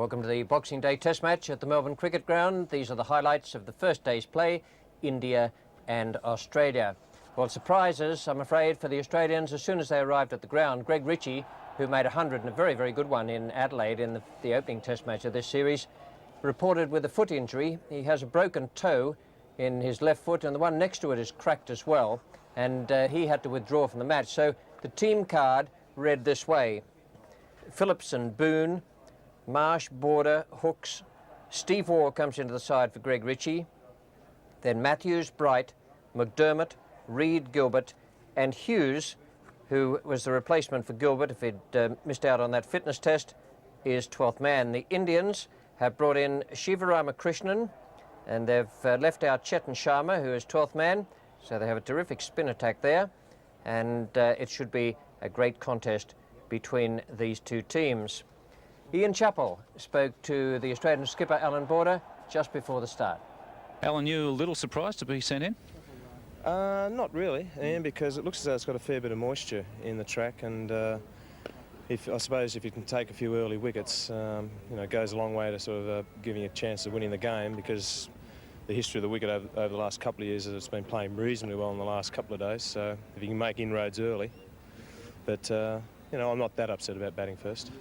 Welcome to the Boxing Day Test match at the Melbourne Cricket Ground. These are the highlights of the first day's play, India and Australia. Well, surprises, I'm afraid, for the Australians as soon as they arrived at the ground. Greg Ritchie, who made 100 and a very, very good one in Adelaide in the opening Test match of this series, reported with a foot injury. He has a broken toe in his left foot and the one next to it is cracked as well, and he had to withdraw from the match. So the team card read this way: Phillips and Boone, Marsh, Border, Hooks. Steve Waugh comes into the side for Greg Ritchie. Then Matthews, Bright, McDermott, Reid, Gilbert, and Hughes, who was the replacement for Gilbert if he'd missed out on that fitness test, is 12th man. The Indians have brought in Shivarama Krishnan, and they've left out Chetan Sharma, who is 12th man. So they have a terrific spin attack there, and it should be a great contest between these two teams. Ian Chappell spoke to the Australian skipper Alan Border just before the start. Alan, you a little surprised to be sent in? Not really, Ian, because it looks as though it's got a fair bit of moisture in the track, and I suppose if you can take a few early wickets, you know, it goes a long way to sort of giving you a chance of winning the game, because the history of the wicket over the last couple of years is it's been playing reasonably well in the last couple of days. So if you can make inroads early, but you know, I'm not that upset about batting first.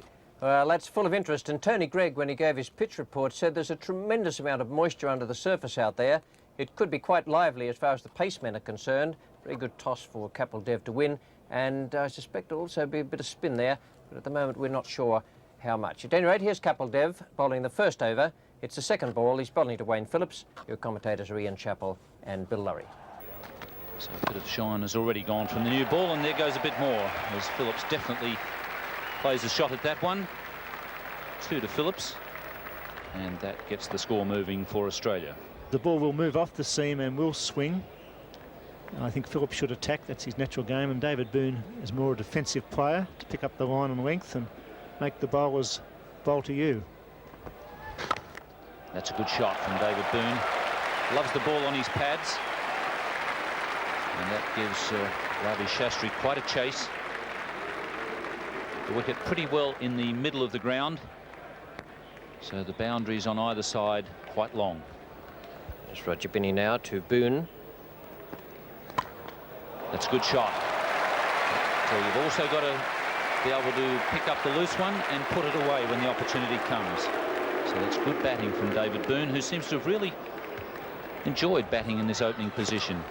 Well, that's full of interest, and Tony Greig, when he gave his pitch report, said there's a tremendous amount of moisture under the surface out there. It could be quite lively as far as the pacemen are concerned. Very good toss for Kapil Dev to win, and I suspect there'll also be a bit of spin there, but at the moment we're not sure how much. At any rate, here's Kapil Dev bowling the first over. It's the second ball. He's bowling to Wayne Phillips. Your commentators are Ian Chappell and Bill Lurry. So a bit of shine has already gone from the new ball, and there goes a bit more as Phillips definitely plays a shot at that one. 2 to Phillips, and that gets the score moving for Australia. The ball will move off the seam and will swing. I think Phillips should attack. That's his natural game, and David Boone is more a defensive player to pick up the line and length and make the bowlers bowl to you. That's a good shot from David Boone. Loves the ball on his pads, and that gives Ravi Shastri quite a chase. The wicket pretty well in the middle of the ground, so the boundaries on either side quite long. It's Roger Binney now to Boone. That's a good shot. So you've also got to be able to pick up the loose one and put it away when the opportunity comes. So that's good batting from David Boone, who seems to have really enjoyed batting in this opening position.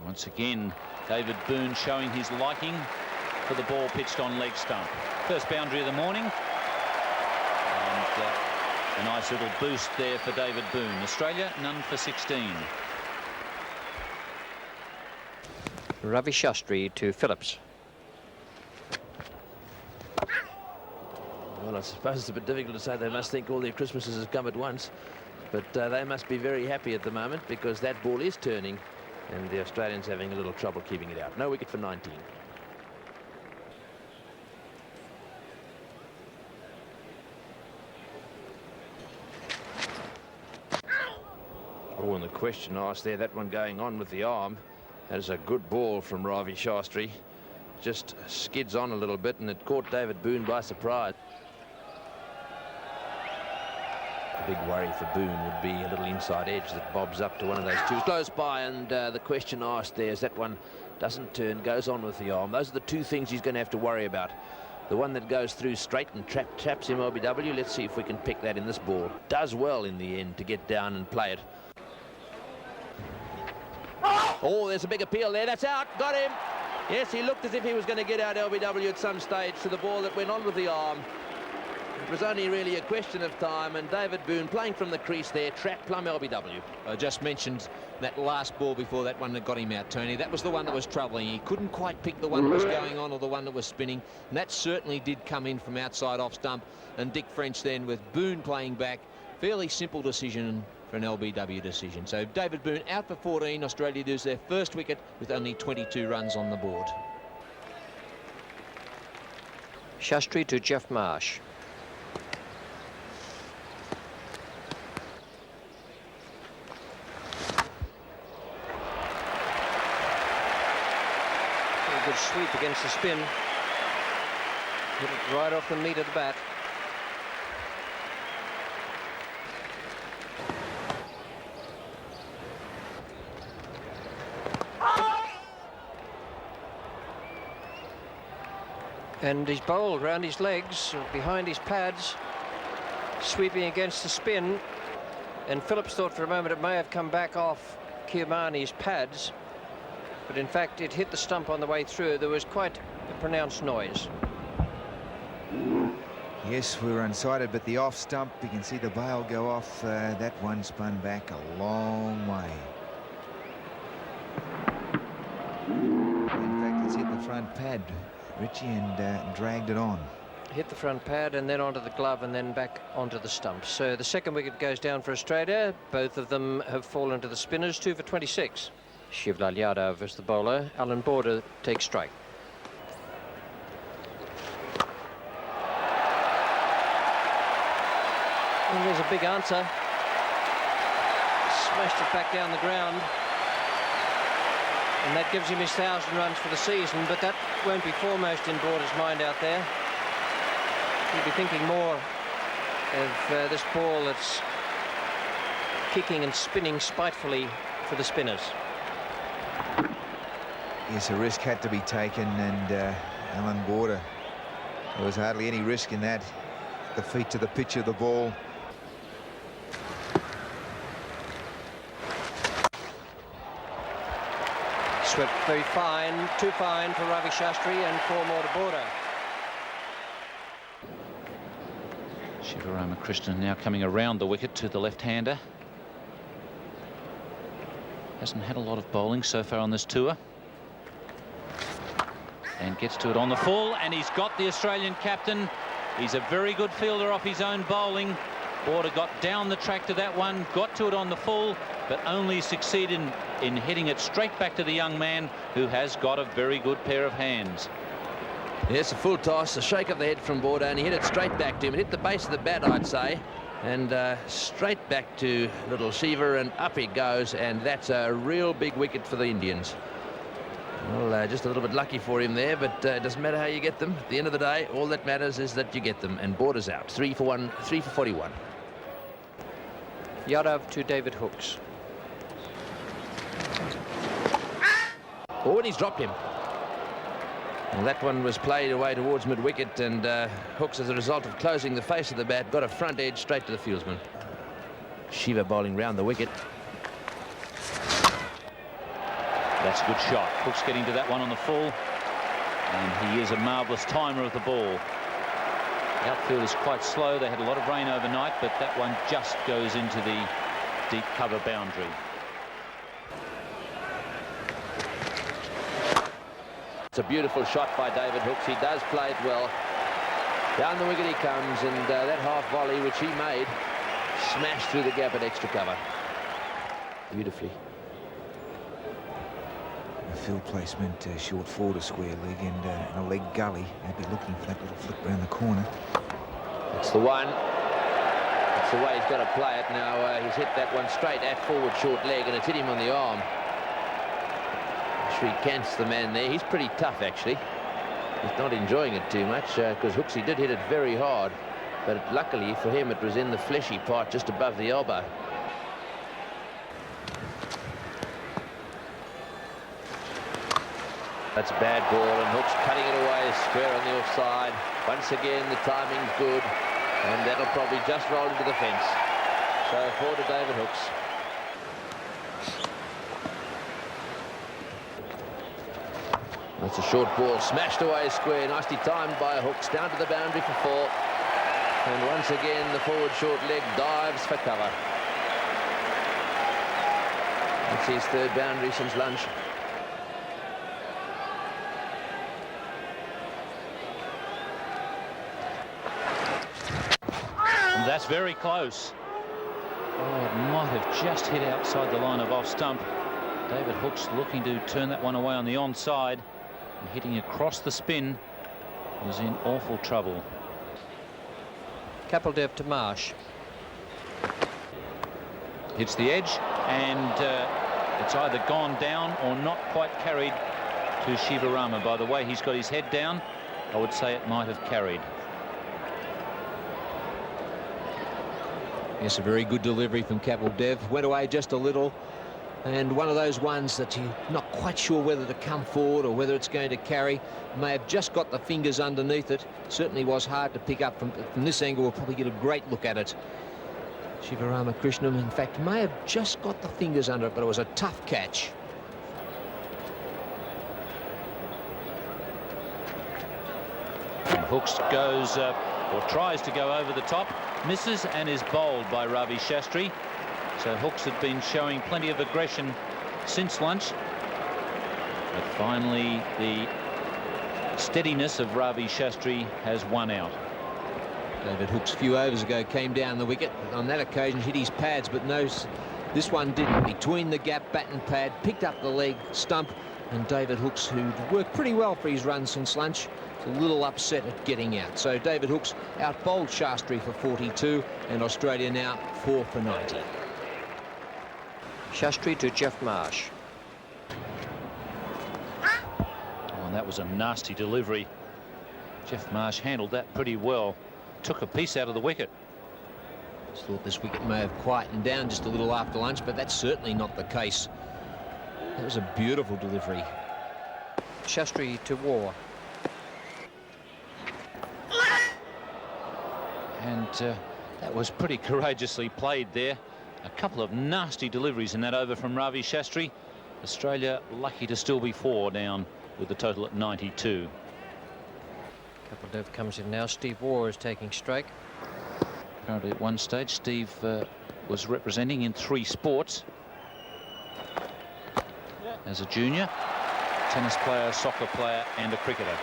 Once again, David Boone showing his liking for the ball pitched on leg stump. First boundary of the morning, and a nice little boost there for David Boone. Australia none for 16. Ravi Shastri to Phillips. Well, I suppose it's a bit difficult to say they must think all their Christmases has come at once, but they must be very happy at the moment, because that ball is turning and the Australians having a little trouble keeping it out. No wicket for 19. Oh, and the question asked there, that one going on with the arm. That is a good ball from Ravi Shastri. Just skids on a little bit, and it caught David Boone by surprise. The big worry for Boone would be a little inside edge that bobs up to one of those two close by, and the question asked there is that one doesn't turn, goes on with the arm. Those are the two things he's going to have to worry about. The one that goes through straight and traps him LBW. Let's see if we can pick that in this ball. Does well in the end to get down and play it. Oh, there's a big appeal there. That's out. Got him. Yes, he looked as if he was going to get out LBW at some stage to the ball that went on with the arm. It was only really a question of time, and David Boone playing from the crease there, trapped plumb LBW. I just mentioned that last ball before that one that got him out, Tony. That was the one that was troubling. He couldn't quite pick the one that was going on or the one that was spinning, and that certainly did come in from outside off stump. And Dick French then with Boone playing back. Fairly simple decision for an LBW decision. So David Boone out for 14. Australia lose their first wicket with only 22 runs on the board. Shastri to Jeff Marsh. up against the spin. Hit it right off the meat of the bat. And he's bowled round his legs, behind his pads, sweeping against the spin. And Phillips thought for a moment it may have come back off Kiamani's pads, but in fact it hit the stump on the way through. There was quite a pronounced noise. Yes, we were unsighted, but the off stump, you can see the bail go off. That one spun back a long way. In fact, it's hit the front pad, Richie, and dragged it on. Hit the front pad and then onto the glove and then back onto the stump. So the second wicket goes down for Australia. Both of them have fallen to the spinners, 2 for 26. Shivlal Yadav is the bowler. Alan Border takes strike. And there's a big answer. Smashed it back down the ground. And that gives him his 1,000 runs for the season, but that won't be foremost in Border's mind out there. He'll be thinking more of this ball that's kicking and spinning spitefully for the spinners. Yes, a risk had to be taken, and Alan Border, there was hardly any risk in that. The feet to the pitch of the ball. Swept very fine, too fine for Ravi Shastri, and 4 more to Border. Shivaramakrishnan now coming around the wicket to the left-hander. Hasn't had a lot of bowling so far on this tour. And gets to it on the full, and he's got the Australian captain. He's a very good fielder off his own bowling. Border got down the track to that one, got to it on the full, but only succeeded in hitting it straight back to the young man, who has got a very good pair of hands. Yes, a full toss, a shake of the head from Border, and he hit it straight back to him. It hit the base of the bat, I'd say, and straight back to little Shiva, and up he goes, and that's a real big wicket for the Indians. Well, just a little bit lucky for him there, but it doesn't matter how you get them. At the end of the day, all that matters is that you get them, and Border's out. 3 for 1, 3 for 41. Yadav to David Hooks. Oh, and he's dropped him. Well, that one was played away towards mid-wicket, and Hooks, as a result of closing the face of the bat, got a front edge straight to the fieldsman. Shiva bowling round the wicket. That's a good shot. Hooks getting to that one on the full, and he is a marvellous timer of the ball. The outfield is quite slow. They had a lot of rain overnight, but that one just goes into the deep cover boundary. It's a beautiful shot by David Hooks. He does play it well. Down the wicket he comes, and that half volley which he made smashed through the gap at extra cover. Beautifully. A field placement short forward a square leg and a leg gully. They'd be looking for that little flick round the corner. That's the one. That's the way he's got to play it. Now he's hit that one straight at forward short leg, and it's hit him on the arm. Sri Kant's the man there. He's pretty tough, actually. He's not enjoying it too much because Hooksy did hit it very hard, but luckily for him it was in the fleshy part just above the elbow. That's a bad ball, and Hooks cutting it away square on the offside. Once again, the timing's good, and that'll probably just roll into the fence. So 4 to David Hooks. That's a short ball, smashed away square, nicely timed by Hooks, down to the boundary for 4. And once again, the forward short leg dives for cover. That's his 3rd boundary since lunch. And that's very close. Oh, it might have just hit outside the line of off stump. David Hooks looking to turn that one away on the onside, and hitting across the spin was in awful trouble. Kapildev to Marsh. Hits the edge, and it's either gone down or not quite carried to Shivarama. By the way he's got his head down, I would say it might have carried. Yes, a very good delivery from Kapil Dev. Went away just a little, and one of those ones that you're not quite sure whether to come forward or whether it's going to carry. May have just got the fingers underneath it. Certainly was hard to pick up from this angle. We'll probably get a great look at it. Shivarama Krishnam, in fact, may have just got the fingers under it, but it was a tough catch. And Hooks goes, or tries to go over the top, misses and is bowled by Ravi Shastri. So Hooks had been showing plenty of aggression since lunch. But finally, the steadiness of Ravi Shastri has won out. David Hooks a few overs ago came down the wicket. On that occasion hit his pads, but no, this one didn't. Between the gap, bat and pad, picked up the leg stump, and David Hooks, who'd worked pretty well for his run since lunch, is a little upset at getting out. So David Hooks out-bowled Shastri for 42, and Australia now 4 for 90. Shastri to Jeff Marsh. Oh, and that was a nasty delivery. Jeff Marsh handled that pretty well. Took a piece out of the wicket. Just thought this wicket may have quietened down just a little after lunch, but that's certainly not the case. That was a beautiful delivery. Shastri to War. And that was pretty courageously played there. A couple of nasty deliveries in that over from Ravi Shastri. Australia lucky to still be 4 down with the total at 92. Kapil Dev comes in now. Steve Waugh is taking strike. Apparently at one stage Steve was representing in 3 sports. As a junior, tennis player, soccer player and a cricketer.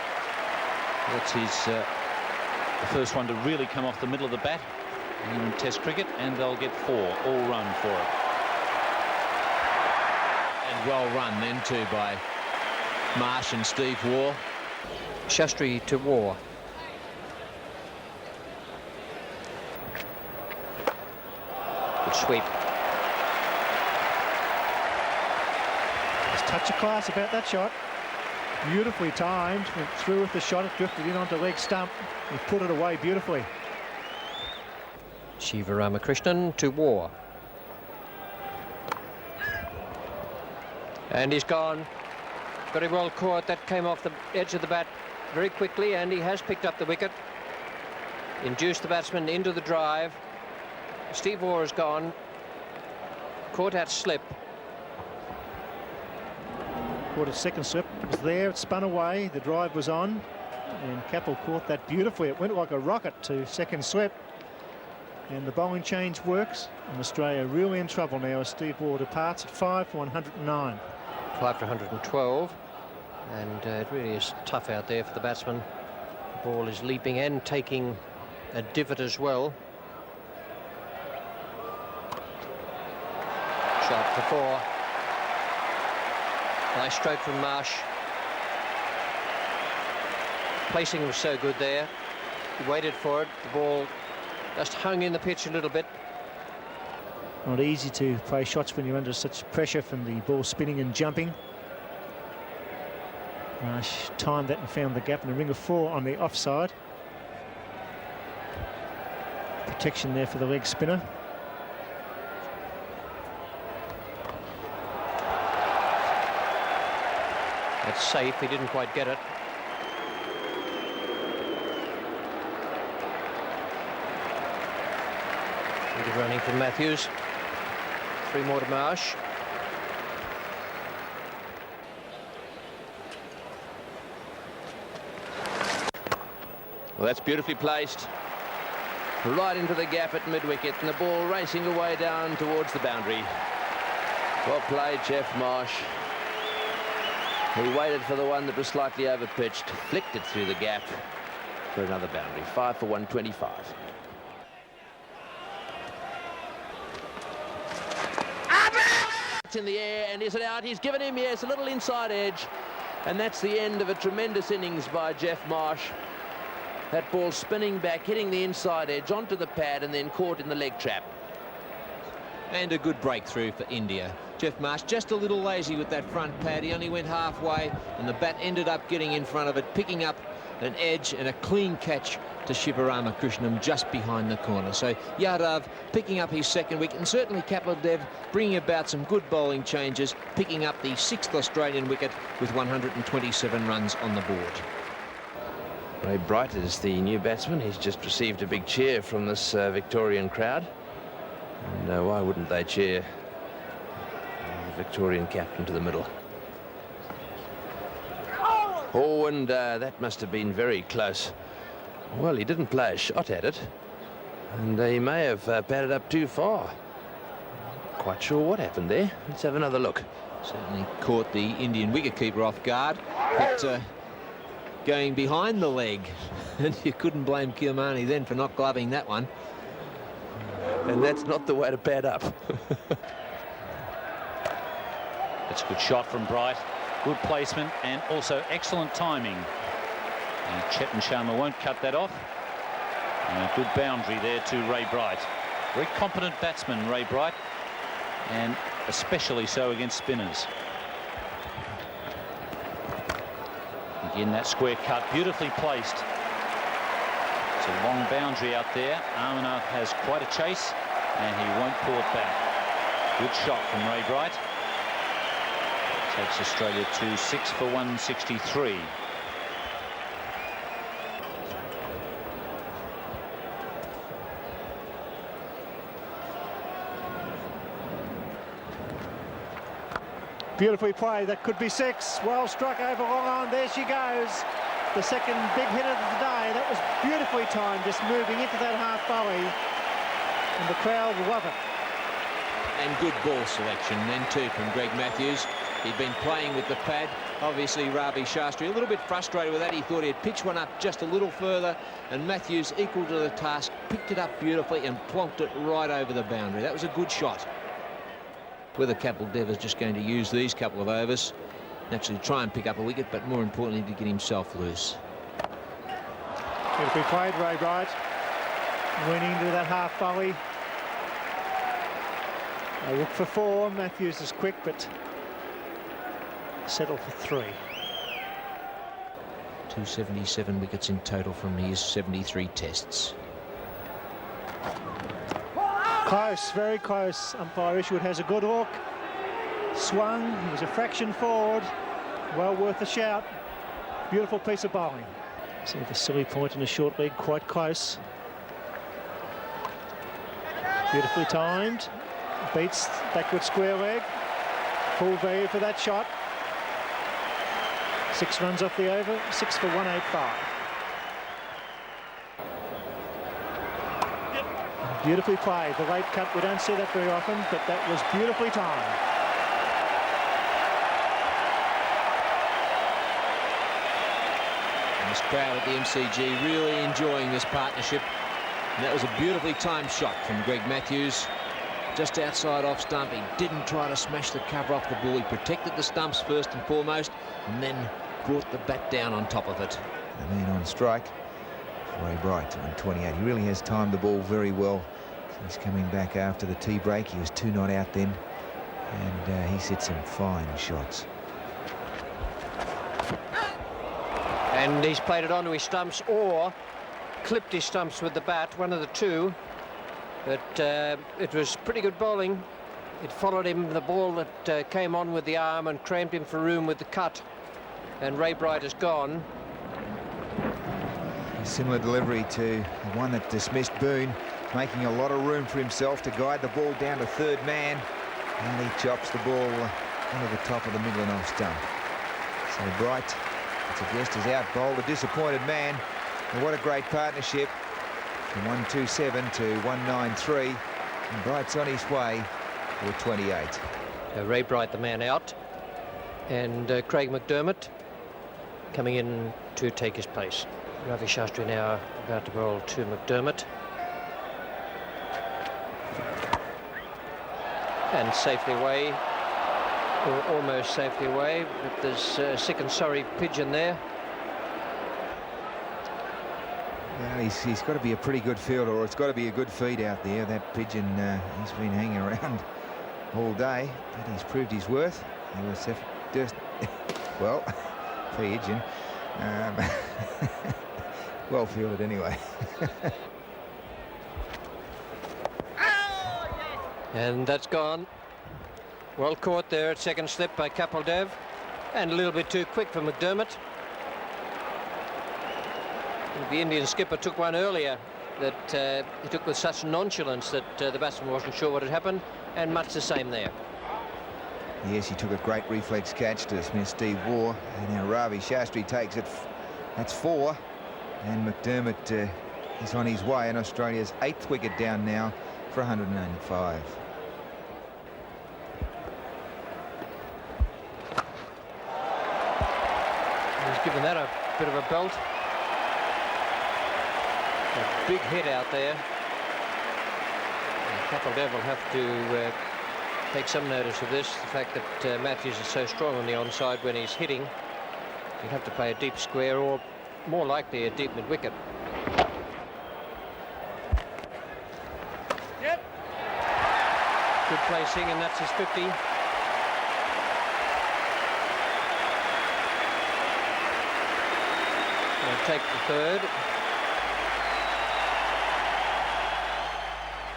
That's his the first one to really come off the middle of the bat in Test cricket, and they'll get 4 all run for it. And well run then too by Marsh and Steve Waugh. Shastri to War. Good sweep. There's touch of class about that shot. Beautifully timed. Went through with the shot. It drifted in onto leg stump. He put it away beautifully. Shivarama Krishnan to War. And he's gone. Very well caught. That came off the edge of the bat very quickly, and he has picked up the wicket. Induced the batsman into the drive. Steve Waugh has gone. Caught at slip. Caught a second slip. It was there. It spun away. The drive was on. And Kapil caught that beautifully. It went like a rocket to second slip. And the bowling change works. And Australia really in trouble now as Steve Waugh departs at 5 for 109. 5 for 112. And it really is tough out there for the batsman. The ball is leaping and taking a divot as well. Shot for 4. Nice stroke from Marsh. Placing was so good there. He waited for it. The ball just hung in the pitch a little bit. Not easy to play shots when you're under such pressure from the ball spinning and jumping. Marsh timed that and found the gap in a ring of 4 on the offside. Protection there for the leg spinner. That's safe. He didn't quite get it. Good running from Matthews. 3 more to Marsh. Well, that's beautifully placed. Right into the gap at mid-wicket, and the ball racing away down towards the boundary. Well played, Jeff Marsh. He waited for the one that was slightly overpitched, flicked it through the gap for another boundary. 5 for 125. It's in the air, and is it out? He's given him, yes, a little inside edge. And that's the end of a tremendous innings by Jeff Marsh. That ball spinning back, hitting the inside edge onto the pad and then caught in the leg trap. And a good breakthrough for India. Jeff Marsh, just a little lazy with that front pad. He only went halfway, and the bat ended up getting in front of it, picking up an edge and a clean catch to Shivarama Krishnam just behind the corner. So Yadav picking up his second wicket, and certainly Kapil Dev bringing about some good bowling changes, picking up the 6th Australian wicket with 127 runs on the board. Ray Bright is the new batsman. He's just received a big cheer from this Victorian crowd. And why wouldn't they cheer the Victorian captain to the middle? Oh, and that must have been very close. Well, he didn't play a shot at it, and he may have batted up too far. Quite sure what happened there. Let's have another look. Certainly caught the Indian wicketkeeper off guard, but going behind the leg, and you couldn't blame Kilmarnie then for not gloving that one. And that's not the way to bat up. It's a good shot from Bright. Good placement and also excellent timing. And Chetan Sharma won't cut that off. And a good boundary there to Ray Bright. Very competent batsman, Ray Bright, and especially so against spinners. Again, that square cut, beautifully placed. It's a long boundary out there. Amarnath has quite a chase, and he won't pull it back. Good shot from Ray Bright. Takes Australia to 6 for 163. Beautifully played. That could be 6. Well struck over long on. There she goes. The second big hit of the day. That was beautifully timed, just moving into that half volley. And the crowd love it. And good ball selection then too from Greg Matthews. He'd been playing with the pad. Obviously Ravi Shastri a little bit frustrated with that. He thought he'd pitch one up just a little further, and Matthews, equal to the task, picked it up beautifully and plonked it right over the boundary. That was a good shot. Whether Kapil Dev is just going to use these couple of overs, naturally try and pick up a wicket, but more importantly to get himself loose. Beautifully played, Ray Bright. Winning into that half volley. They look for 4. Matthews is quick, but settle for 3. 277 wickets in total from his 73 tests. Close, very close. Umpire Isherwood has a good hook. Swung, he was a fraction forward. Well worth a shout. Beautiful piece of bowling. See the silly point in a short leg, quite close. Beautifully timed. Beats backward square leg. Full value for that shot. 6 runs off the over, 6 for 185. Beautifully played. The late cut, we don't see that very often, but that was beautifully timed. And this crowd at the MCG really enjoying this partnership. And that was a beautifully timed shot from Greg Matthews. Just outside off stump. He didn't try to smash the cover off the ball. He protected the stumps first and foremost, and then brought the bat down on top of it. The man on strike, Ray Bright on 28. He really has timed the ball very well. He's coming back after the tea break. He was 2 not out then, and he's hit some fine shots. And he's played it onto his stumps or clipped his stumps with the bat, one of the two. But it was pretty good bowling. It followed him, the ball that came on with the arm, and cramped him for room with the cut. And Ray Bright is gone. A similar delivery to the one that dismissed Boone, making a lot of room for himself to guide the ball down to third man, and he chops the ball into the top of the middle and off stump. So Bright, it's a guest, is out bowled a disappointed man. And what a great partnership from 127 to 193, and Bright's on his way for 28. Ray Bright, the man out, and Craig McDermott coming in to take his place. Ravi Shastri now about to bowl to McDermott. And safely away, or almost safely away, but there's a sick and sorry pigeon there. Well, he's got to be a pretty good fielder, or it's got to be a good feed out there. That pigeon, he's been hanging around all day, but he's proved his worth. He was just, well, Fijian. Well fielded anyway. And that's gone. Well caught there at second slip by Kapil Dev, and a little bit too quick for McDermott. The Indian skipper took one earlier that he took with such nonchalance that the batsman wasn't sure what had happened, and much the same there. Yes, he took a great reflex catch to dismiss Steve Waugh, and now Ravi Shastri takes it. That's 4, and McDermott is on his way, and Australia's 8th wicket down now for 195. He's given that a bit of a belt. A big hit out there. Kapil Dev will have to take some notice of this. The fact that Matthews is so strong on the onside when he's hitting. He'd have to play a deep square, or more likely a deep mid-wicket. Yep. Good placing, and that's his 50. He'll take the third.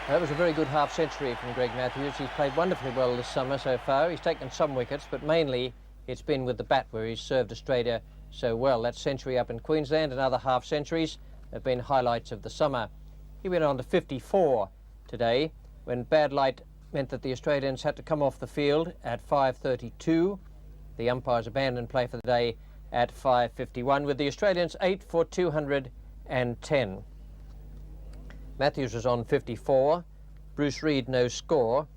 That was a very good half-century from Greg Matthews. He's played wonderfully well this summer so far. He's taken some wickets, but mainly it's been with the bat where he's served Australia so well. That century up in Queensland and other half-centuries have been highlights of the summer. He went on to 54 today when bad light meant that the Australians had to come off the field at 5:32. The umpires abandoned play for the day at 5:51, with the Australians 8 for 210. Matthews was on 54, Bruce Reid no score,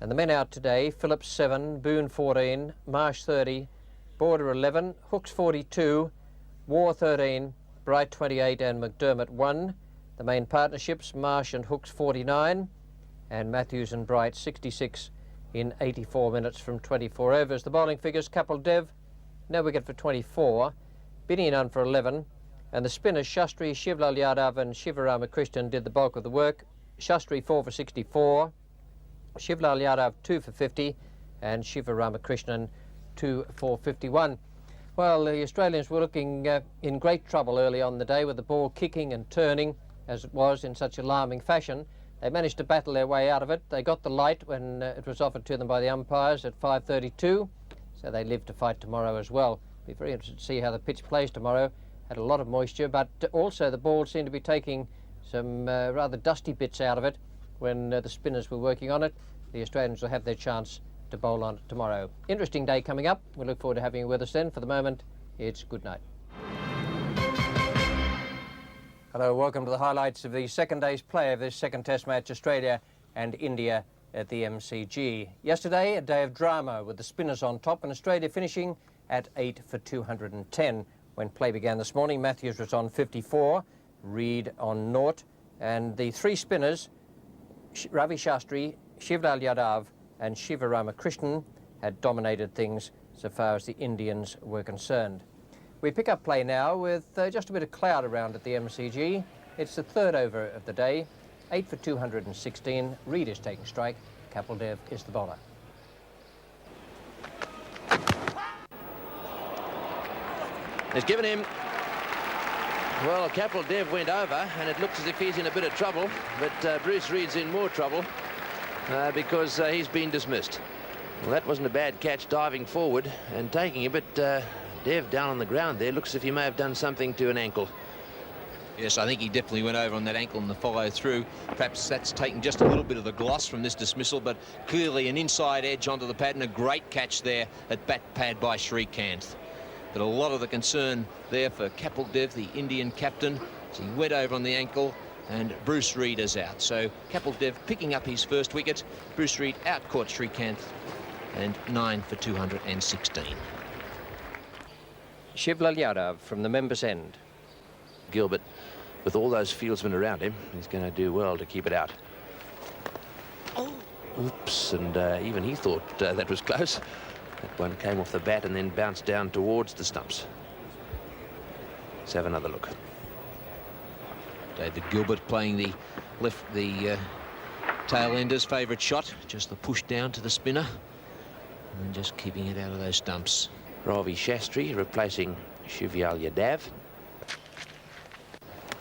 and the men out today: Phillips 7, Boone 14, Marsh 30, Border 11, Hooks 42, Waugh 13, Bright 28 and McDermott 1. The main partnerships: Marsh and Hooks 49, and Matthews and Bright 66 in 84 minutes from 24 overs. The bowling figures: Kapil Dev, no wicket for 24, Binny none for 11, and the spinners Shastri, Shivlal Yadav and Sivaramakrishnan did the bulk of the work. Shastri 4 for 64, Shivlal Yadav 2 for 50, and Sivaramakrishnan 2 for 51. Well, the Australians were looking in great trouble early on the day with the ball kicking and turning as it was in such alarming fashion. They managed to battle their way out of it. They got the light when it was offered to them by the umpires at 5:32, so they live to fight tomorrow as well. Be very interested to see how the pitch plays tomorrow. Had a lot of moisture, but also the ball seemed to be taking some rather dusty bits out of it when the spinners were working on it. The Australians will have their chance to bowl on it tomorrow. Interesting day coming up. We look forward to having you with us then. For the moment, it's good night. Hello, welcome to the highlights of the second day's play of this second Test match, Australia and India at the MCG. Yesterday, a day of drama with the spinners on top and Australia finishing at 8 for 210. When play began this morning, Matthews was on 54, Reid on 0, and the three spinners, Ravi Shastri, Shivlal Yadav and Sivaramakrishnan, had dominated things so far as the Indians were concerned. We pick up play now with just a bit of cloud around at the MCG. It's the third over of the day, 8 for 216. Reid is taking strike. Kapil Dev is the bowler. He's given him, well, Kapil Dev went over, and it looks as if he's in a bit of trouble, but Bruce Reid's in more trouble because he's been dismissed. Well, that wasn't a bad catch, diving forward and taking it, but Dev down on the ground there looks as if he may have done something to an ankle. Yes, I think he definitely went over on that ankle in the follow-through. Perhaps that's taken just a little bit of the gloss from this dismissal, but clearly an inside edge onto the pad, and a great catch there at bat pad by Srikanth. But a lot of the concern there for Kapil Dev, the Indian captain, as he went over on the ankle, and Bruce Reid is out. So Kapil Dev picking up his first wicket. Bruce Reid out-caught Srikanth, and 9 for 216. Shivlal Yadav from the members' end. Gilbert, with all those fieldsmen around him, he's going to do well to keep it out. Oops, and even he thought that was close. That one came off the bat and then bounced down towards the stumps. Let's have another look. David Gilbert playing the Tailender's favourite shot, just the push down to the spinner and just keeping it out of those stumps. Ravi Shastri replacing Shivyal Yadav.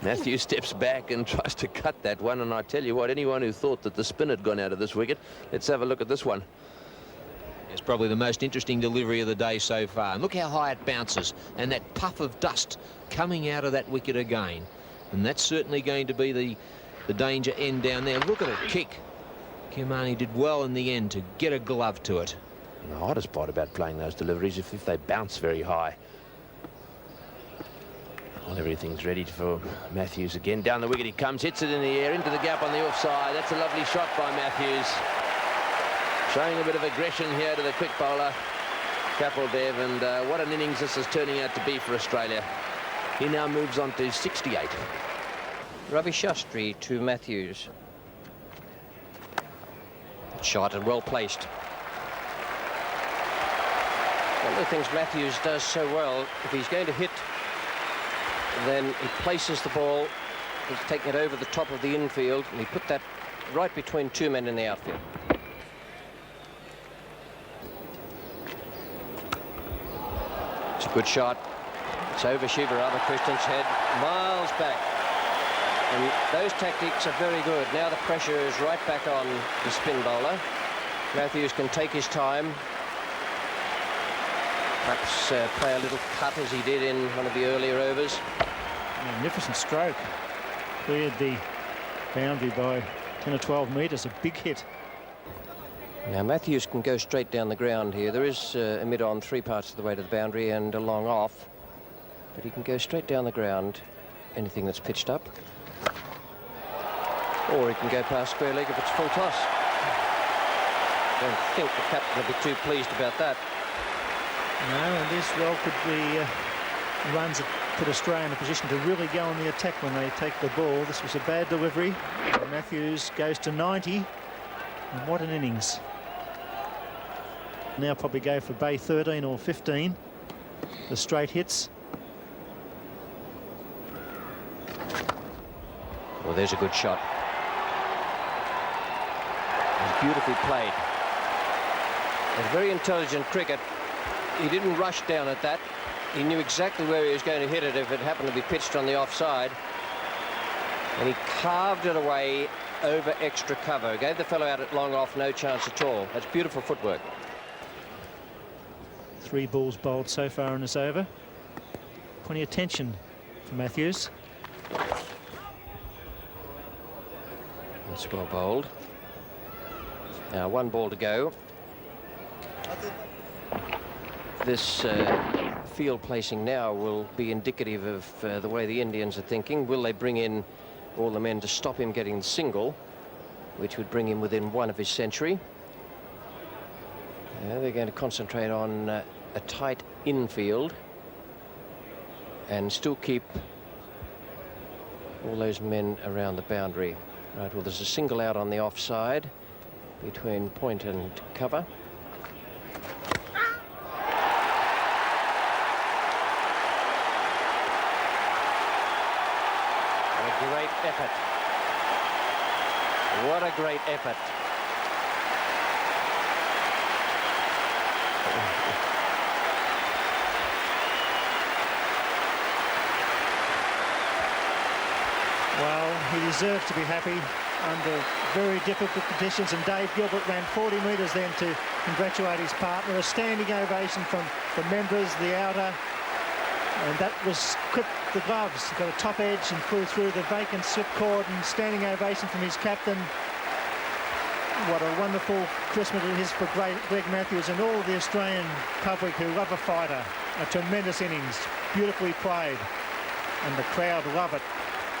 Matthews steps back and tries to cut that one, and I tell you what, anyone who thought that the spin had gone out of this wicket, let's have a look at this one. It's probably the most interesting delivery of the day so far. And look how high it bounces, and that puff of dust coming out of that wicket again. And that's certainly going to be the danger end down there. Look at it kick. Kirmani did well in the end to get a glove to it. And the hardest part about playing those deliveries is if they bounce very high. Well, everything's ready for Matthews again. Down the wicket he comes, hits it in the air, into the gap on the offside. That's a lovely shot by Matthews. Showing a bit of aggression here to the quick bowler, Kapil Dev, and what an innings this is turning out to be for Australia. He now moves on to 68. Ravi Shastri to Matthews. Shot and well placed. One of the things Matthews does so well, if he's going to hit, then he places the ball, he's taking it over the top of the infield, and he put that right between two men in the outfield. It's a good shot. It's over Shiva Ramakrishna's head, miles back. And those tactics are very good. Now the pressure is right back on the spin bowler. Matthews can take his time. Perhaps play a little cut as he did in one of the earlier overs. Magnificent stroke. Cleared the boundary by 10 or 12 metres. A big hit. Now Matthews can go straight down the ground here. There is a mid-on 3 parts of the way to the boundary and a long off. But he can go straight down the ground, anything that's pitched up. Or he can go past square leg if it's full toss. Don't think the captain will be too pleased about that. No, and this well could be runs that put Australia in a position to really go on the attack when they take the ball. This was a bad delivery. Matthews goes to 90. And what an innings. Now probably go for Bay 13 or 15. The straight hits. Well, there's a good shot. It's beautifully played. It's very intelligent cricket. He didn't rush down at that. He knew exactly where he was going to hit it if it happened to be pitched on the offside. And he carved it away over extra cover. Gave the fellow out at long off no chance at all. That's beautiful footwork. 3 balls bowled so far in this over. Plenty of tension for Matthews. That's well bowled. Now 1 ball to go. This field placing now will be indicative of the way the Indians are thinking. Will they bring in all the men to stop him getting the single, which would bring him within 1 of his century? They're going to concentrate on a tight infield and still keep all those men around the boundary. Right, well, there's a single out on the offside between point and cover. A great effort. What a great effort. Well, he deserves to be happy under very difficult conditions, and Dave Gilbert ran 40 metres then to congratulate his partner. A standing ovation from the members, the outer, and that was clipped the gloves. Got a top edge and flew through the vacant slip cord, and standing ovation from his captain. What a wonderful Christmas it is for Greg Matthews and all the Australian public who love a fighter. A tremendous innings, beautifully played, and the crowd love it.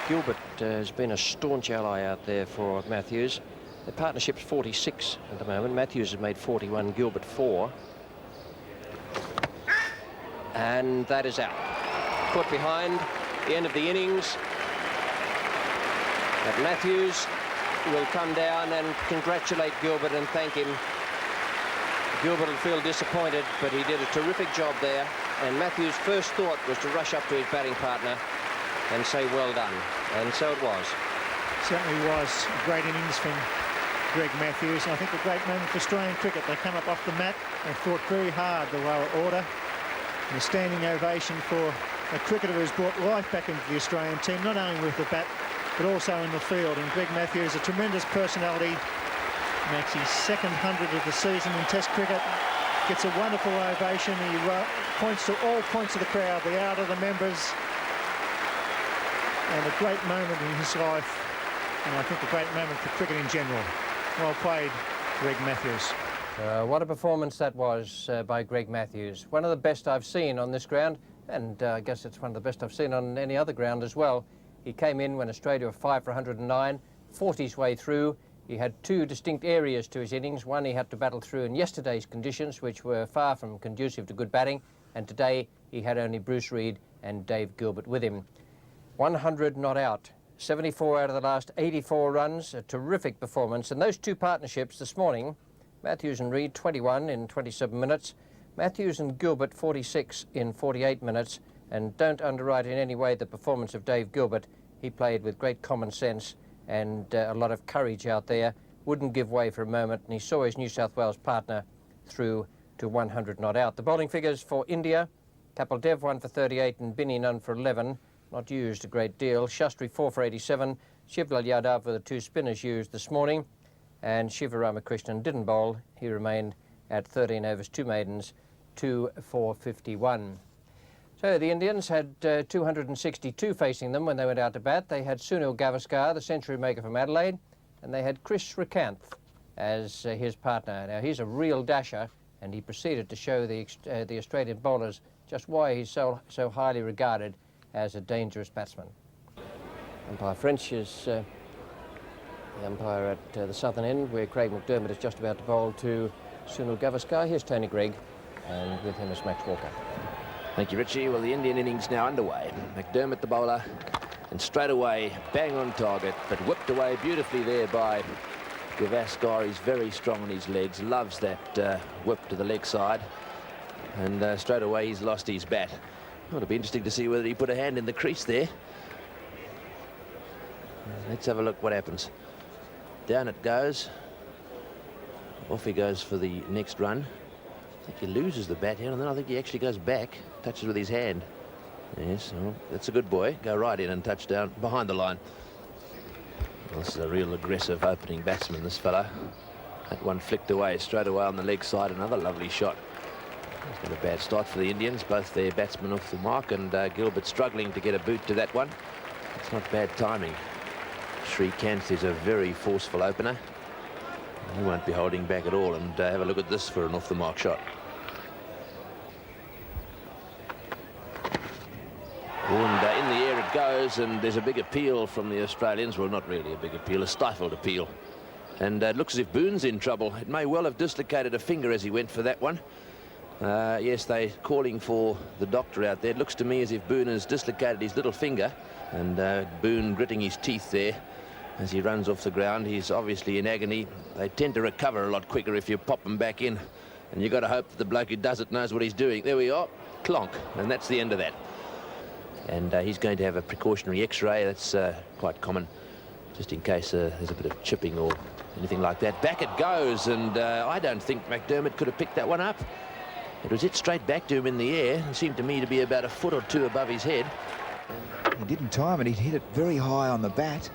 Gilbert has been a staunch ally out there for Matthews. The partnership's 46 at the moment. Matthews has made 41, Gilbert 4. And that is out. Caught behind, the end of the innings. But Matthews will come down and congratulate Gilbert and thank him. Gilbert will feel disappointed, but he did a terrific job there. And Matthews' first thought was to rush up to his batting partner and say well done, and so it was. Certainly was a great innings from Greg Matthews. And I think a great moment for Australian cricket. They come up off the mat and fought very hard, the lower order. And a standing ovation for a cricketer who's brought life back into the Australian team, not only with the bat, but also in the field. And Greg Matthews, a tremendous personality, makes his second 100 of the season in Test cricket, gets a wonderful ovation. He points to all points of the crowd, the outer, the members, and a great moment in his life, and I think a great moment for cricket in general. Well played, Greg Matthews. What a performance that was by Greg Matthews. One of the best I've seen on this ground, and I guess it's one of the best I've seen on any other ground as well. He came in when Australia were 5 for 109, fought his way through. He had two distinct areas to his innings. One he had to battle through in yesterday's conditions, which were far from conducive to good batting, and today he had only Bruce Reid and Dave Gilbert with him. 100 not out, 74 out of the last 84 runs, a terrific performance. And those two partnerships this morning, Matthews and Reid 21 in 27 minutes, Matthews and Gilbert 46 in 48 minutes, and don't underwrite in any way the performance of Dave Gilbert. He played with great common sense and a lot of courage out there, wouldn't give way for a moment, and he saw his New South Wales partner through to 100 not out. The bowling figures for India, Kapil Dev 1 for 38 and Binny none for 11. Not used a great deal. Shastri 4 for 87. Shivlal Yadav were the two spinners used this morning. And Shiva Ramakrishnan didn't bowl. He remained at 13 overs, 2 maidens, 2 for 51. So the Indians had 262 facing them when they went out to bat. They had Sunil Gavaskar, the century maker from Adelaide, and they had Chris Srikanth as his partner. Now he's a real dasher, and he proceeded to show the Australian bowlers just why he's so highly regarded as a dangerous batsman. Umpire French is the umpire at the southern end, where Craig McDermott is just about to bowl to Sunil Gavaskar. Here's Tony Greig, and with him is Max Walker. Thank you, Richie. Well, the Indian innings now underway. McDermott, the bowler, and straight away, bang on target, but whipped away beautifully there by Gavaskar. He's very strong on his legs, loves that whip to the leg side, and straight away he's lost his bat. Well, it'll be interesting to see whether he put a hand in the crease there. Let's have a look what happens. Down it goes. Off he goes for the next run. I think he loses the bat here, and then I think he actually goes back, touches with his hand. Yes, well, that's a good boy. Go right in and touch down behind the line. Well, this is a real aggressive opening batsman, this fella. That one flicked away straight away on the leg side. Another lovely shot. It's not a bad start for the Indians. Both their batsmen off the mark, and Gilbert struggling to get a boot to that one. It's not bad timing. Srikanth is a very forceful opener. He won't be holding back at all, and have a look at this for an off-the-mark shot. And in the air it goes, and there's a big appeal from the Australians. Well, not really a big appeal, a stifled appeal. And it looks as if Boone's in trouble. It may well have dislocated a finger as he went for that one. Yes, they're calling for the doctor out there. It looks to me as if Boone has dislocated his little finger, and Boone gritting his teeth there as he runs off the ground. He's obviously in agony. They tend to recover a lot quicker if you pop them back in, and you've got to hope that the bloke who does it knows what he's doing. There we are, clonk, and that's the end of that. And he's going to have a precautionary x-ray. That's quite common, just in case there's a bit of chipping or anything like that. Back it goes, and I don't think McDermott could have picked that one up. It was hit straight back to him in the air. It seemed to me to be about a foot or two above his head. He didn't time it. He hit it very high on the bat,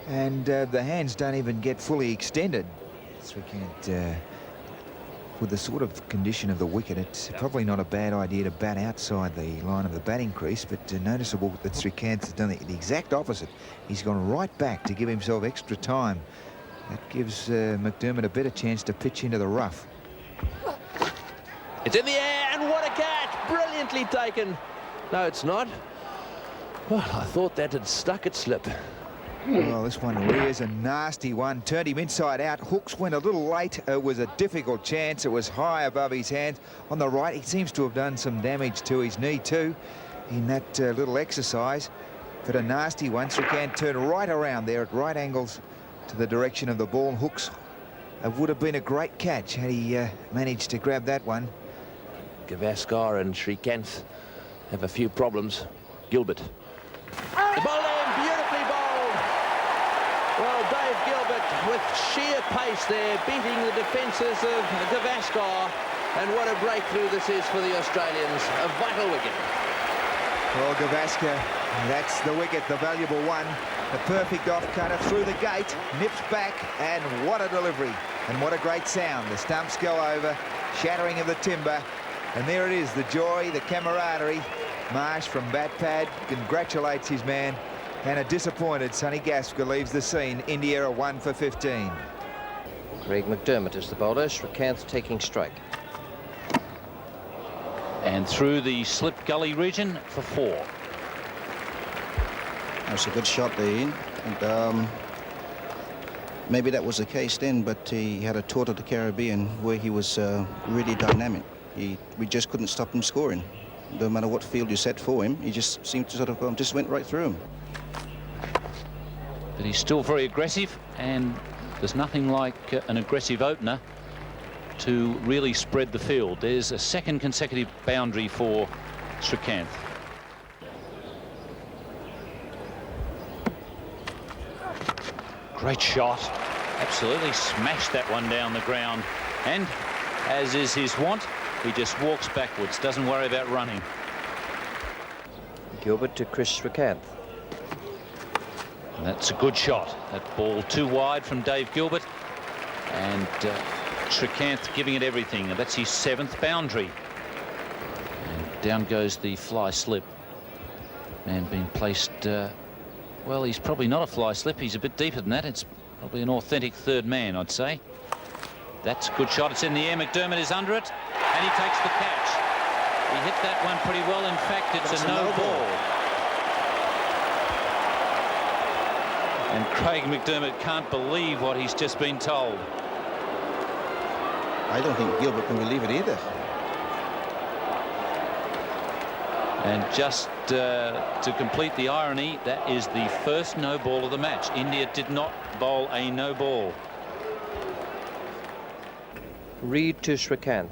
and the hands don't even get fully extended. So we can't, with the sort of condition of the wicket, it's probably not a bad idea to bat outside the line of the batting crease, but noticeable that Srikanth has done the exact opposite. He's gone right back to give himself extra time. That gives McDermott a better chance to pitch into the rough. It's in the air, and what a catch! Brilliantly taken. No, it's not. Well, I thought that had stuck its slip. Well, this one rears a nasty one. Turned him inside out. Hooks went a little late. It was a difficult chance. It was high above his hands. On the right, he seems to have done some damage to his knee too in that little exercise. But a nasty one. Srikanth turned right around there at right angles to the direction of the ball. Hooks, it would have been a great catch had he managed to grab that one. Gavaskar and Srikanth have a few problems. Gilbert. The ball in, beautifully bowled. Well, Dave Gilbert with sheer pace there, beating the defences of Gavaskar. And what a breakthrough this is for the Australians. A vital wicket. Well, Gavaskar, that's the wicket, the valuable one. The perfect off-cutter through the gate, nips back, and what a delivery. And what a great sound. The stumps go over, shattering of the timber. And there it is, the joy, the camaraderie. Marsh from bat pad congratulates his man. And a disappointed Sonny Gaskell leaves the scene. India are 1 for 15. Greg McDermott is the bowler. Srikanth taking strike. And through the slip gully region for 4. That's a good shot there, Ian. And maybe that was the case then, but he had a tour to the Caribbean where he was really dynamic. We just couldn't stop him scoring. No matter what field you set for him, he just seemed to sort of just went right through him. But he's still very aggressive, and there's nothing like an aggressive opener to really spread the field. There's a second consecutive boundary for Srikanth. Great shot. Absolutely smashed that one down the ground. And as is his wont, he just walks backwards, doesn't worry about running. Gilbert to Chris Srikanth. And that's a good shot. That ball too wide from Dave Gilbert. And Srikanth giving it everything. And that's his 7th boundary. And down goes the fly slip. Man being placed, well, he's probably not a fly slip. He's a bit deeper than that. It's probably an authentic third man, I'd say. That's a good shot. It's in the air. McDermott is under it. And he takes the catch. He hit that one pretty well. In fact, it's a no ball. And Craig McDermott can't believe what he's just been told. I don't think Gilbert can believe it either. And just to complete the irony, that is the first no ball of the match. India did not bowl a no ball. Reed to Srikanth.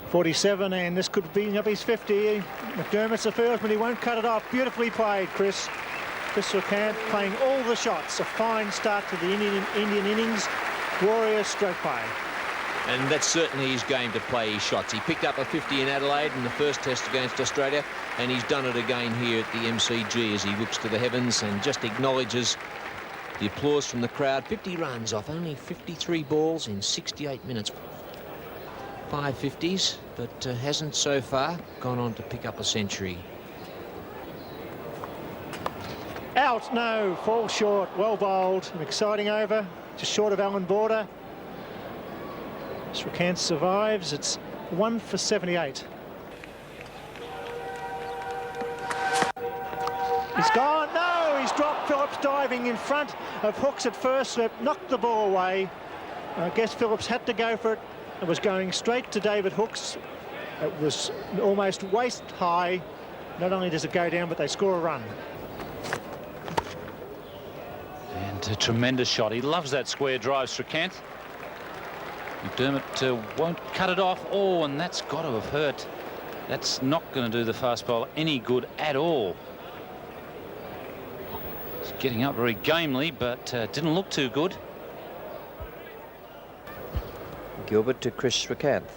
47, and this could be up his 50. McDermott's the first, but he won't cut it off. Beautifully played, Chris. Chris Srikanth playing all the shots. A fine start to the Indian innings. Glorious stroke play. And that's certainly his game, to play his shots. He picked up a 50 in Adelaide in the first test against Australia, and he's done it again here at the MCG as he looks to the heavens and just acknowledges the applause from the crowd. 50 runs off only 53 balls in 68 minutes. 5 50s, but hasn't so far gone on to pick up a century. Out, no, fall short, well bowled, an exciting over, just short of Alan Border. Srikanth survives. It's 1 for 78. He's gone. No, he's dropped. Phillips diving in front of Hooks at first slip, knocked the ball away. I guess Phillips had to go for it. It was going straight to David Hooks. It was almost waist high. Not only does it go down, but they score a run. And a tremendous shot. He loves that square drive, Srikanth. McDermott won't cut it off. Oh, and that's got to have hurt. That's not going to do the fast bowler any good at all. He's getting up very gamely, but didn't look too good. Gilbert to Chris Srikanth.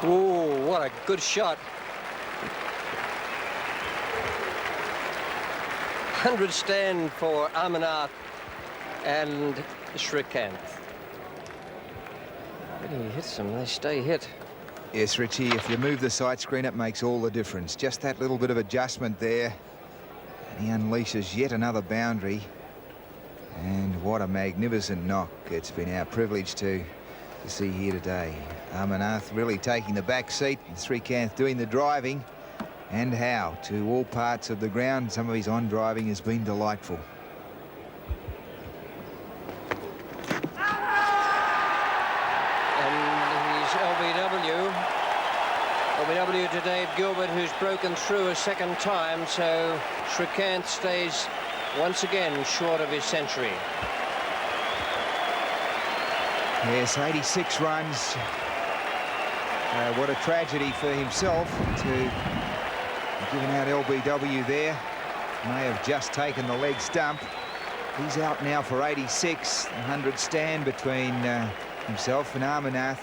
Oh, what a good shot. 100 stand for Amarnath and Srikanth. When he hits them, they stay hit. Yes, Richie, if you move the sight screen, it makes all the difference. Just that little bit of adjustment there. And he unleashes yet another boundary. And what a magnificent knock it's been our privilege to see here today. Amarnath really taking the back seat, and Srikanth doing the driving. And how, to all parts of the ground. Some of his on-driving has been delightful. LBW to Dave Gilbert, who's broken through a second time, so Srikanth stays once again short of his century. Yes, 86 runs. What a tragedy for himself to have given out LBW there. may have just taken the leg stump. He's out now for 86. 100 stand between himself and Amarnath,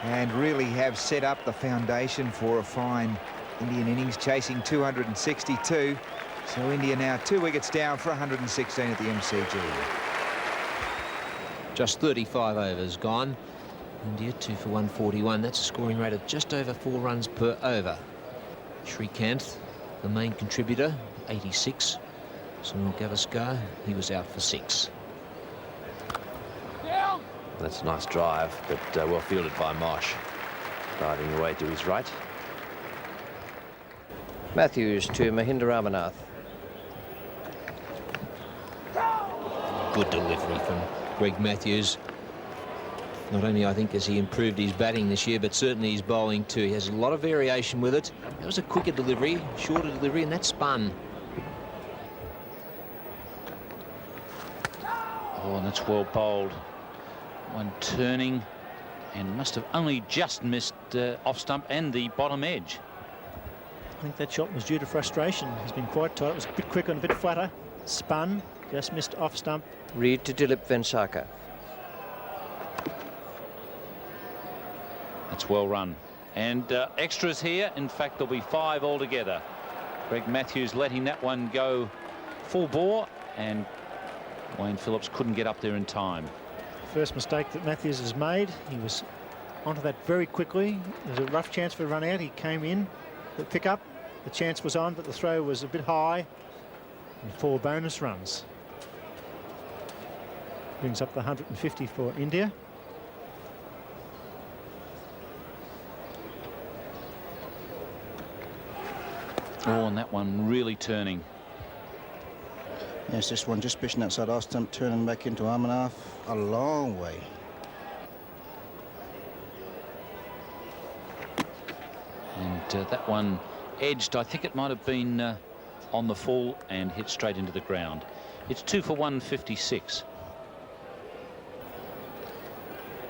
and really have set up the foundation for a fine Indian innings, chasing 262. So India now 2 wickets down for 116 at the MCG. Just 35 overs gone. India 2 for 141. That's a scoring rate of just over 4 runs per over. Srikanth, the main contributor, 86. Sunil Gavaskar, he was out for 6. That's a nice drive, but well fielded by Marsh. Diving away to his right. Matthews to Mahinda Ramanathan. Good delivery from Greg Matthews. Not only, I think, has he improved his batting this year, but certainly his bowling too. He has a lot of variation with it. That was a quicker delivery, shorter delivery, and that spun. Oh, and that's well bowled. One turning, and must have only just missed off stump and the bottom edge. I think that shot was due to frustration. He's been quite tight. It was a bit quicker and a bit flatter. Spun, just missed off stump. Read to Dilip Venkata. That's well run. And extras here. In fact, there'll be 5 altogether. Greg Matthews letting that one go full bore, and Wayne Phillips couldn't get up there in time. First mistake that Matthews has made. He was onto that very quickly. There was a rough chance for a run out. He came in, the pick up. The chance was on, but the throw was a bit high. And 4 bonus runs. Brings up the 150 for India. Oh, and that one really turning. Yes, this one just pushing outside off stump, turning back into Amarnath. A long way. And that one edged. I think it might have been on the full and hit straight into the ground. It's 2 for 156.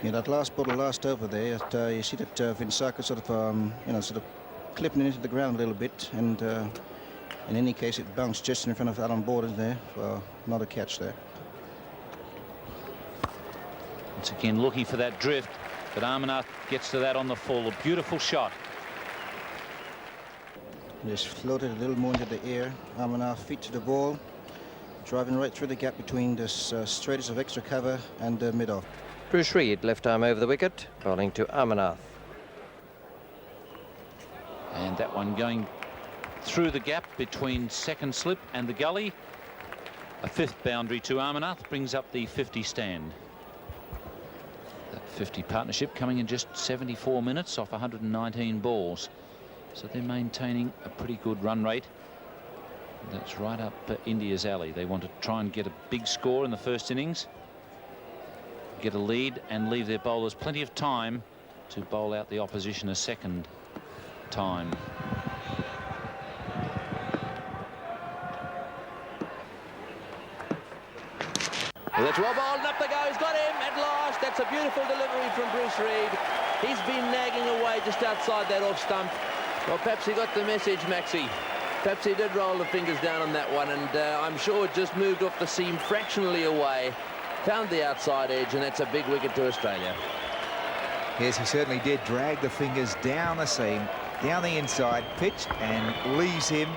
Yeah, that last ball, last over there, you see that Venkata sort of, sort of clipping it into the ground a little bit, and in any case, it bounced just in front of Alan Borden there. Well, not a catch there. Once again, looking for that drift, but Amarnath gets to that on the full. A beautiful shot. Just floated a little more into the air. Amarnath feet to the ball, driving right through the gap between the straightest of extra cover and the mid-off. Bruce Reid, left arm over the wicket, bowling to Amarnath. And that one going through the gap between second slip and the gully. A 5th boundary to Amarnath brings up the 50 stand. That 50 partnership coming in just 74 minutes off 119 balls. So they're maintaining a pretty good run rate. That's right up India's alley. They want to try and get a big score in the first innings, get a lead, and leave their bowlers plenty of time to bowl out the opposition a second time. Well, that's well bowled, and up they go. He's got him at last. That's a beautiful delivery from Bruce Reid. He's been nagging away just outside that off stump. Well, perhaps he got the message, Maxie. Perhaps he did roll the fingers down on that one, and I'm sure it just moved off the seam fractionally away, found the outside edge, and that's a big wicket to Australia. Yes, he certainly did drag the fingers down the seam, down the inside pitch, and leaves him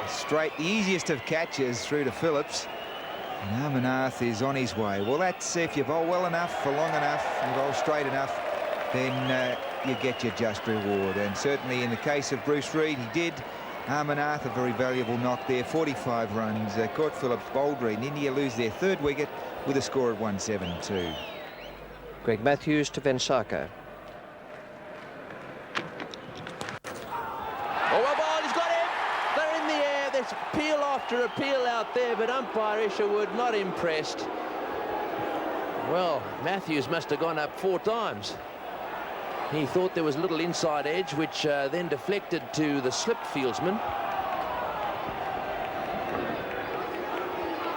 straight. The easiest of catches through to Phillips. And Amarnath is on his way. Well, that's if you bowl well enough for long enough, you bowl straight enough, then you get your just reward. And certainly in the case of Bruce Reid, he did. Amarnath, a very valuable knock there, 45 runs. Caught Phillips bowled Reid, and India lose their 3rd wicket with a score of 172. Greg Matthews to Venkata. Oh, well bowled, he's got him. They're in the air. There's peel after appeal out there, but umpire Isherwood not impressed. Well, Matthews must have gone up 4 times. He thought there was a little inside edge, which then deflected to the slip fieldsman.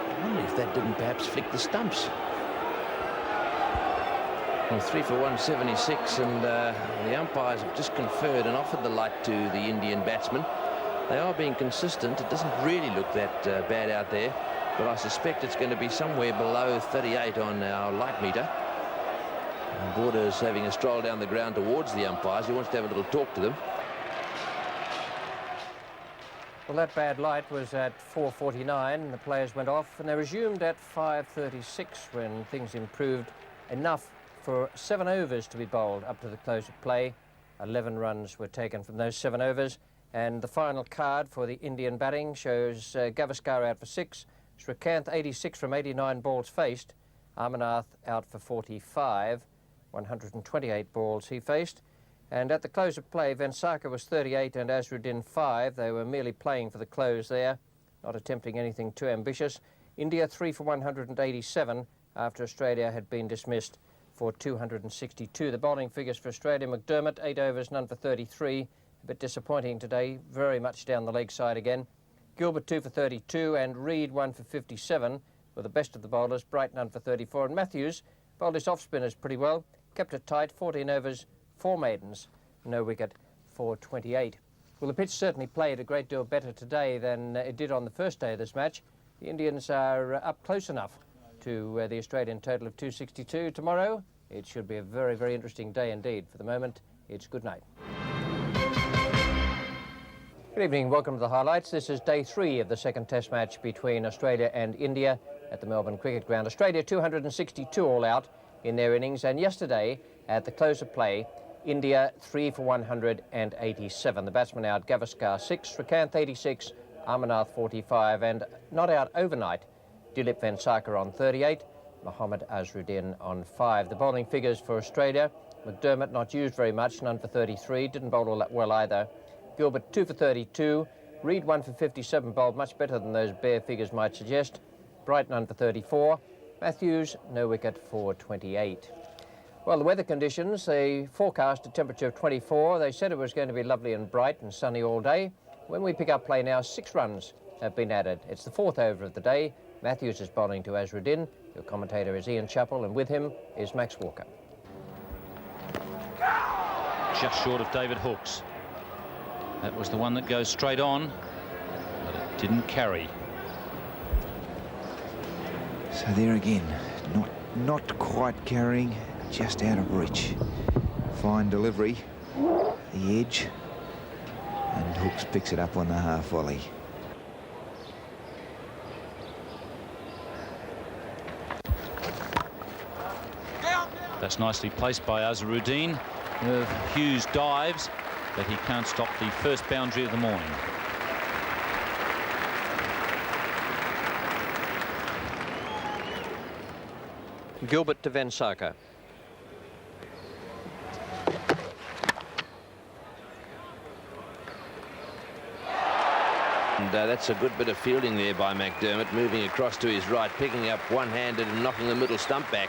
I wonder if that didn't perhaps flick the stumps. Well, 3 for 176, and the umpires have just conferred and offered the light to the Indian batsman. They are being consistent. It doesn't really look that bad out there, but I suspect it's going to be somewhere below 38 on our light meter. And Border's having a stroll down the ground towards the umpires. He wants to have a little talk to them. Well, that bad light was at 4:49. The players went off, and they resumed at 5:36 when things improved enough for 7 overs to be bowled up to the close of play. 11 runs were taken from those 7 overs, and the final card for the Indian batting shows Gavaskar out for 6, Srikanth 86 from 89 balls faced, Amarnath out for 45, 128 balls he faced. And at the close of play, Vensaka was 38 and Azharuddin 5. They were merely playing for the close there, not attempting anything too ambitious. India 3 for 187 after Australia had been dismissed for 262. The bowling figures for Australia: McDermott 8 overs, none for 33. A bit disappointing today, very much down the leg side again. Gilbert 2 for 32 and Reid 1 for 57 were the best of the bowlers. Bright none for 34, and Matthews bowled his off spinners pretty well, kept it tight, 14 overs, 4 maidens, no wicket for 28. Well, the pitch certainly played a great deal better today than it did on the first day of this match. The Indians are up close enough to the Australian total of 262. Tomorrow, it should be a very, very interesting day indeed. For the moment, it's good night. Good evening, welcome to the highlights. This is day 3 of the second test match between Australia and India at the Melbourne Cricket Ground. Australia 262 all out in their innings, and yesterday at the close of play, India 3 for 187. The batsmen out: Gavaskar 6, Srikanth 86, Amarnath 45, and not out overnight, Dilip Vensaka on 38, Mohammad Azharuddin on 5. The bowling figures for Australia: McDermott not used very much, none for 33, didn't bowl all that well either. Gilbert 2 for 32, Reid 1 for 57, bowled much better than those bare figures might suggest. Bright none for 34, Matthews no wicket for 28. Well, the weather conditions, they forecast a temperature of 24. They said it was going to be lovely and bright and sunny all day. When we pick up play now, 6 runs have been added. It's the 4th over of the day. Matthews is bowling to Azharuddin. Your commentator is Ian Chappell, and with him is Max Walker. Just short of David Hooks. That was the one that goes straight on, but it didn't carry. So there again, not quite carrying, just out of reach. Fine delivery, the edge, and Hooks picks it up on the half volley. That's nicely placed by Azharuddin. Hughes dives, but he can't stop the first boundary of the morning. Gilbert to Vensaka. And that's a good bit of fielding there by McDermott, moving across to his right, picking up one-handed and knocking the middle stump back.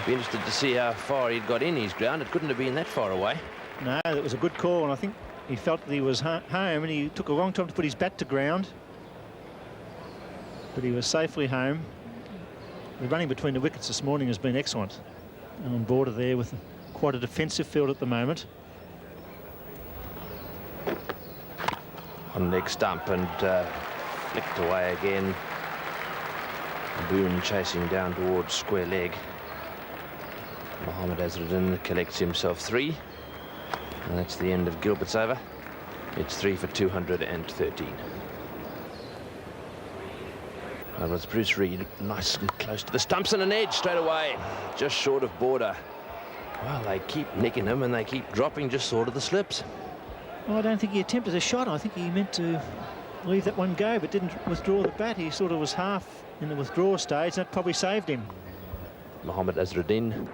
Be interested to see how far he'd got in his ground. It couldn't have been that far away. No, that was a good call, and I think he felt that he was home, and he took a long time to put his bat to ground. But he was safely home. The running between the wickets this morning has been excellent. And on Border there with quite a defensive field at the moment. On leg stump and flicked away again. Boone chasing down towards square leg. Mohammad Azharuddin collects himself 3. And that's the end of Gilbert's over. It's 3 for 213. That was Bruce Reid, nice and close to the stumps and an edge straight away, just short of Border. Well, they keep nicking him and they keep dropping just sort of the slips. Well, I don't think he attempted a shot. I think he meant to leave that one go, but didn't withdraw the bat. He sort of was half in the withdrawal stage. That probably saved him. Mohammad Azharuddin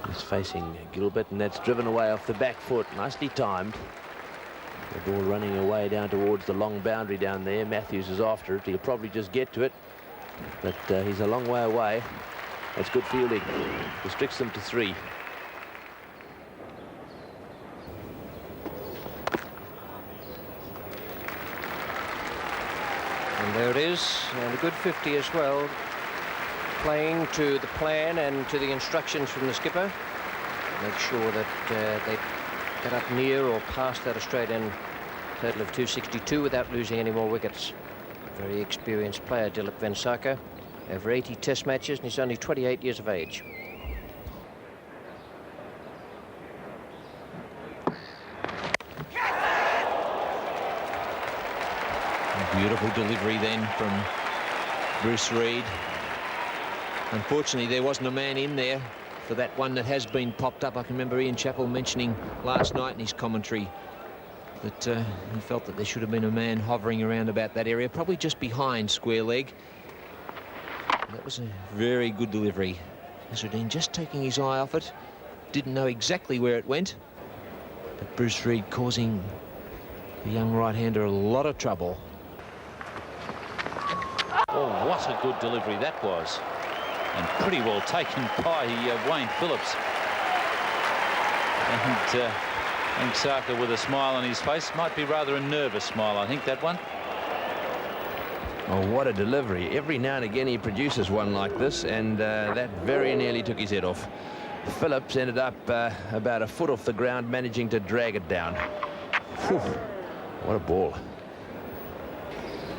is facing Gilbert, and that's driven away off the back foot. Nicely timed. The ball running away down towards the long boundary down there. Matthews is after it. He'll probably just get to it, but he's a long way away. That's good fielding. Restricts them to 3. And there it is, and a good 50 as well, playing to the plan and to the instructions from the skipper. Make sure that they get up near or past that Australian total of 262 without losing any more wickets. Very experienced player, Dilip Vengsarkar. Over 80 test matches, and he's only 28 years of age. Beautiful delivery then from Bruce Reid. Unfortunately, there wasn't a man in there for that one that has been popped up. I can remember Ian Chappell mentioning last night in his commentary that he felt that there should have been a man hovering around about that area, probably just behind square leg. That was a very good delivery. Azharuddin just taking his eye off it. Didn't know exactly where it went. But Bruce Reid causing the young right-hander a lot of trouble. Oh, what a good delivery that was. And pretty well taken by Wayne Phillips. And Vengsarkar with a smile on his face. Might be rather a nervous smile, I think, that one. Oh, what a delivery. Every now and again he produces one like this, and that very nearly took his head off. Phillips ended up about a foot off the ground, managing to drag it down. Whew. What a ball.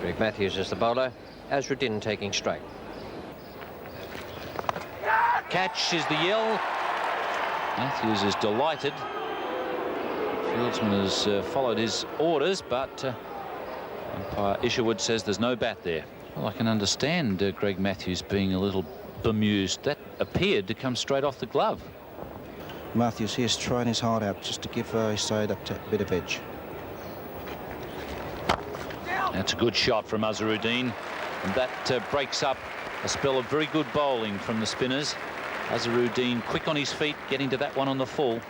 Greg Matthews is the bowler. Azharuddin taking strike. Catch is the yell. Matthews is delighted. Fieldsman has followed his orders, but umpire Isherwood says there's no bat there. Well, I can understand Greg Matthews being a little bemused. That appeared to come straight off the glove. Matthews here is trying his heart out just to give his side a bit of edge. That's a good shot from Azharuddin, and that breaks up a spell of very good bowling from the spinners. Azharuddin quick on his feet, getting to that one on the full.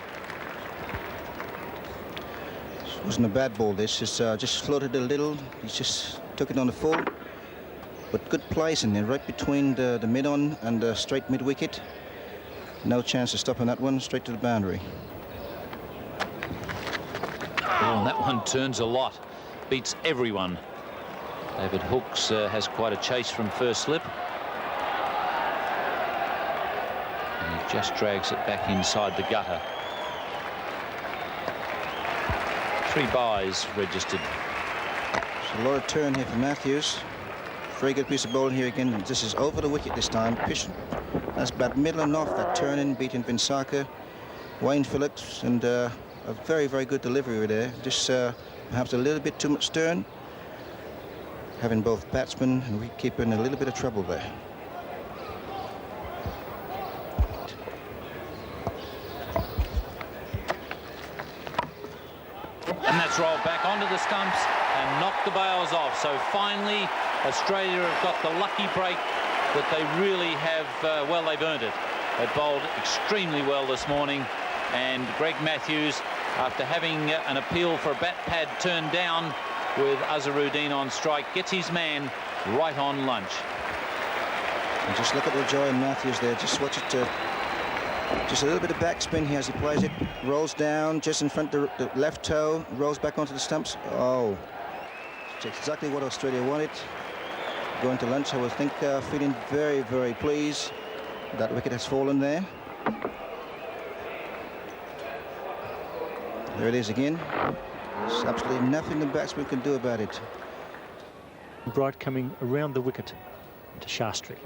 It wasn't a bad ball, this. It's just floated a little. He just took it on the full. But good placing there, right between the mid-on and the straight mid-wicket. No chance of stopping that one, straight to the boundary. Oh, and that one turns a lot. Beats everyone. David Hooks has quite a chase from first slip. And he just drags it back inside the gutter. 3 byes registered. There's a lot of turn here for Matthews. Very good piece of bowling here again. This is over the wicket this time. That's about middle and off that turn in, beating Vengsarkar, Wayne Phillips, and a very, very good delivery there. Just perhaps a little bit too much turn. Having both batsmen and wicketkeeper in a little bit of trouble there. And that's rolled back onto the stumps and knocked the bails off. So finally, Australia have got the lucky break that they really have, well, they've earned it. They bowled extremely well this morning, and Greg Matthews, after having an appeal for a bat pad turned down with Azharuddin on strike, gets his man right on lunch. And just look at the joy in Matthews there. Just watch it. Just a little bit of backspin here as he plays it. Rolls down just in front of the left toe. Rolls back onto the stumps. Oh, it's exactly what Australia wanted. Going to lunch, I would think, feeling very, very pleased. That wicket has fallen there. There it is again. There's absolutely nothing the batsman can do about it. Bright coming around the wicket to Shastri.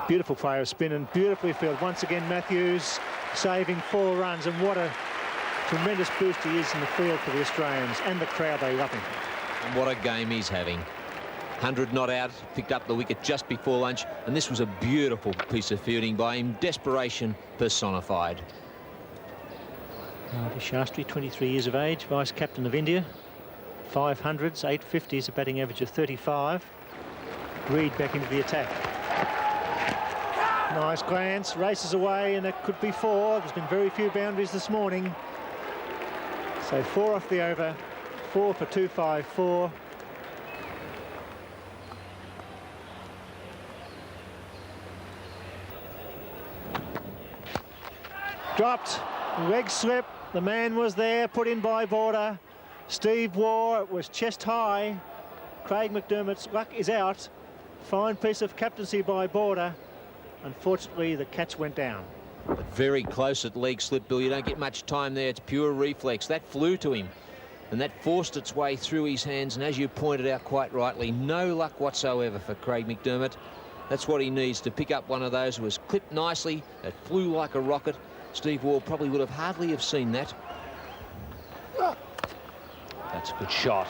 Beautiful player of spin and beautifully fielded. Once again, Matthews saving 4 runs, and what a tremendous boost he is in the field for the Australians, and the crowd, they love him. And what a game he's having. 100 not out, picked up the wicket just before lunch, and this was a beautiful piece of fielding by him. Desperation personified. Ravi Shastri, 23 years of age, vice captain of India. 500s, 850s, a batting average of 35. Reid back into the attack. Nice glance, races away, and that could be 4. There's been very few boundaries this morning. So 4 off the over, 4 for 254. Dropped, leg slip, the man was there, put in by Border. Steve Waugh, it was chest high. Craig McDermott's luck is out. Fine piece of captaincy by Border. Unfortunately, the catch went down. But very close at leg slip, Bill. You don't get much time there. It's pure reflex. That flew to him, and that forced its way through his hands. And as you pointed out quite rightly, no luck whatsoever for Craig McDermott. That's what he needs, to pick up one of those. It was clipped nicely. It flew like a rocket. Steve Waugh probably would have hardly have seen that. That's a good shot.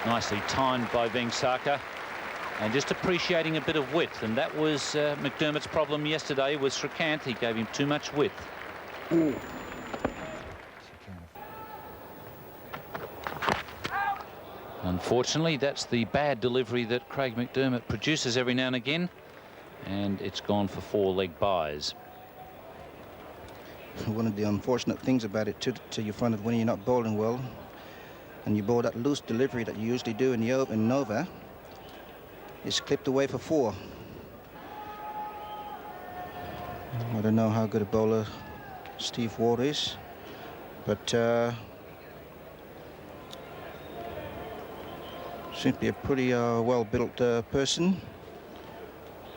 Nicely timed by Vengsaka. And just appreciating a bit of width. And that was McDermott's problem yesterday with Srikanth. He gave him too much width. Unfortunately, that's the bad delivery that Craig McDermott produces every now and again. And it's gone for 4-leg byes. One of the unfortunate things about it, too, you find that when you're not bowling well, and you bowl that loose delivery that you usually do in Nova, it's clipped away for 4. I don't know how good a bowler Steve Waugh is, but seems to be a pretty well-built person.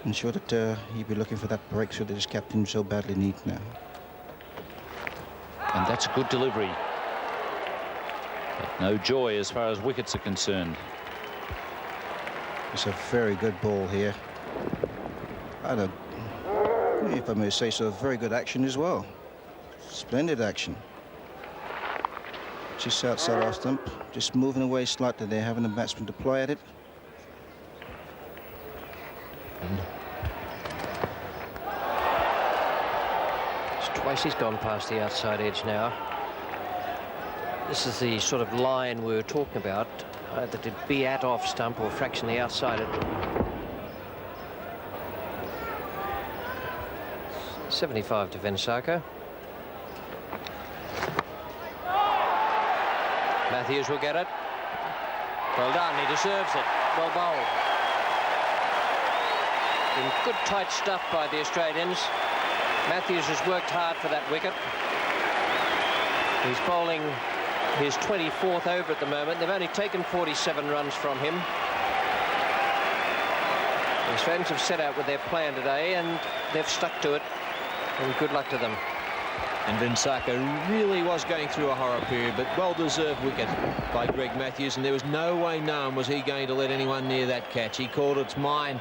I'm sure that he'd be looking for that breakthrough that his captain so badly needs now. And that's a good delivery. But no joy as far as wickets are concerned. It's a very good ball here. If I may say so, very good action as well. Splendid action. Just outside our stump, just moving away slightly there, having the batsman deploy at it. It's twice he's gone past the outside edge now. This is the sort of line we were talking about, either to be at off stump or fractionally outside it. 75 to Vengsaka. Matthews will get it. Well done, he deserves it. Well bowled. In good tight stuff by the Australians. Matthews has worked hard for that wicket. He's bowling his 24th over at the moment. They've only taken 47 runs from him. The Australians have set out with their plan today and they've stuck to it. And good luck to them. And Vengsaka really was going through a horror period, but well-deserved wicket by Greg Matthews, and there was no way known was he going to let anyone near that catch. He called it's mine,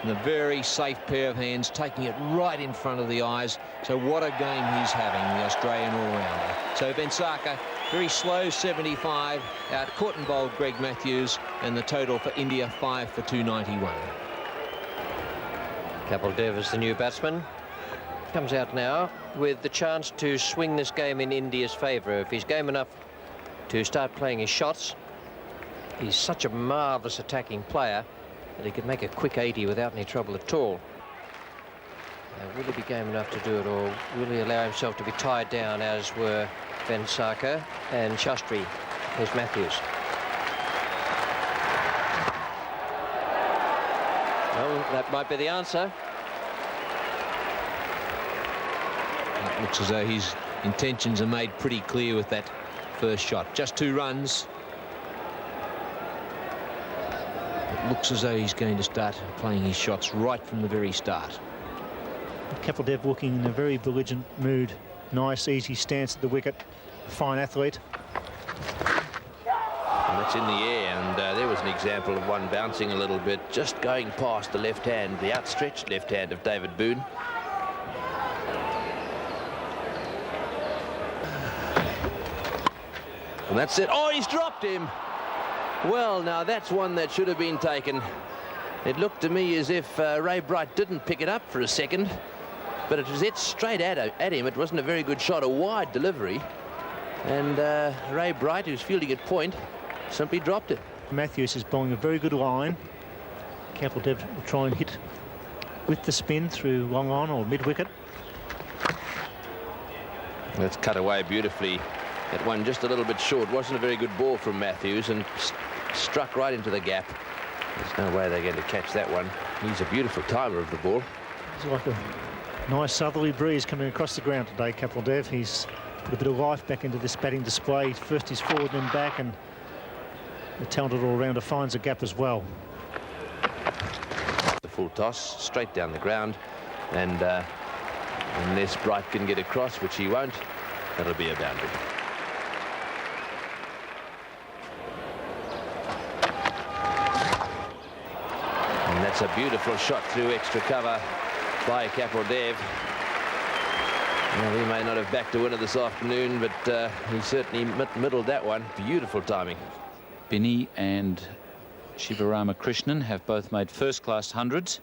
and a very safe pair of hands, taking it right in front of the eyes. So what a game he's having, the Australian all-rounder. So Vengsaka, very slow 75, out caught and bowled Greg Matthews, and the total for India 5 for 291. Kapil Dev is the new batsman. Comes out now with the chance to swing this game in India's favour. If he's game enough to start playing his shots, he's such a marvellous attacking player that he could make a quick 80 without any trouble at all. Will he be game enough to do it, or will he allow himself to be tied down, as were Vengsaka and Shastri? Here's Matthews. Well, that might be the answer. It looks as though his intentions are made pretty clear with that first shot. Just 2 runs. It looks as though he's going to start playing his shots right from the very start. Kapil Dev walking in a very belligerent mood. Nice, easy stance at the wicket. Fine athlete. And that's in the air, and there was an example of one bouncing a little bit, just going past the left hand, the outstretched left hand of David Boone. And that's it. Oh, he's dropped him. Well, now that's one that should have been taken. It looked to me as if Ray Bright didn't pick it up for a second, but it was hit straight at him. It wasn't a very good shot, a wide delivery. And Ray Bright, who's fielding at point, simply dropped it. Matthews is bowling a very good line. Kapil Dev will try and hit with the spin through long on or mid-wicket. That's cut away beautifully. That one just a little bit short. Wasn't a very good ball from Matthews, and struck right into the gap. There's no way they're going to catch that one. He's a beautiful timer of the ball. It's like a nice southerly breeze coming across the ground today, Kapil Dev. He's put a bit of life back into this batting display. First he's forward, then back, and the talented all-rounder finds a gap as well. The full toss, straight down the ground, and Unless Bright can get across, which he won't, that'll be a boundary. And that's a beautiful shot through extra cover by Kapil Dev. Well, he may not have backed a winner this afternoon, but he certainly middled that one. Beautiful timing. Binney and Shivarama Krishnan have both made first-class hundreds,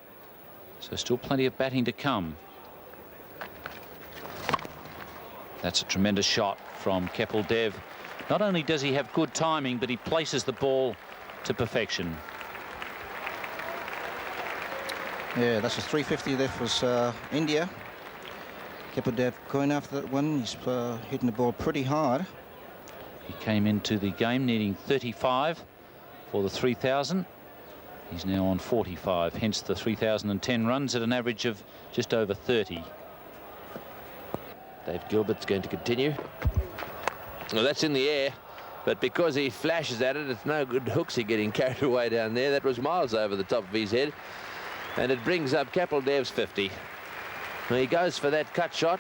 so still plenty of batting to come. That's a tremendous shot from Kapil Dev. Not only does he have good timing, but he places the ball to perfection. Yeah, that's a 350 there for India. Kapil Dev going after that one. He's hitting the ball pretty hard. He came into the game needing 35 for the 3,000. He's now on 45, hence the 3,010 runs at an average of just over 30. Dave Gilbert's going to continue. Well, that's in the air, but because he flashes at it, it's no good Hooksy getting carried away down there. That was miles over the top of his head, and it brings up Kapil Dev's 50. Well, he goes for that cut shot,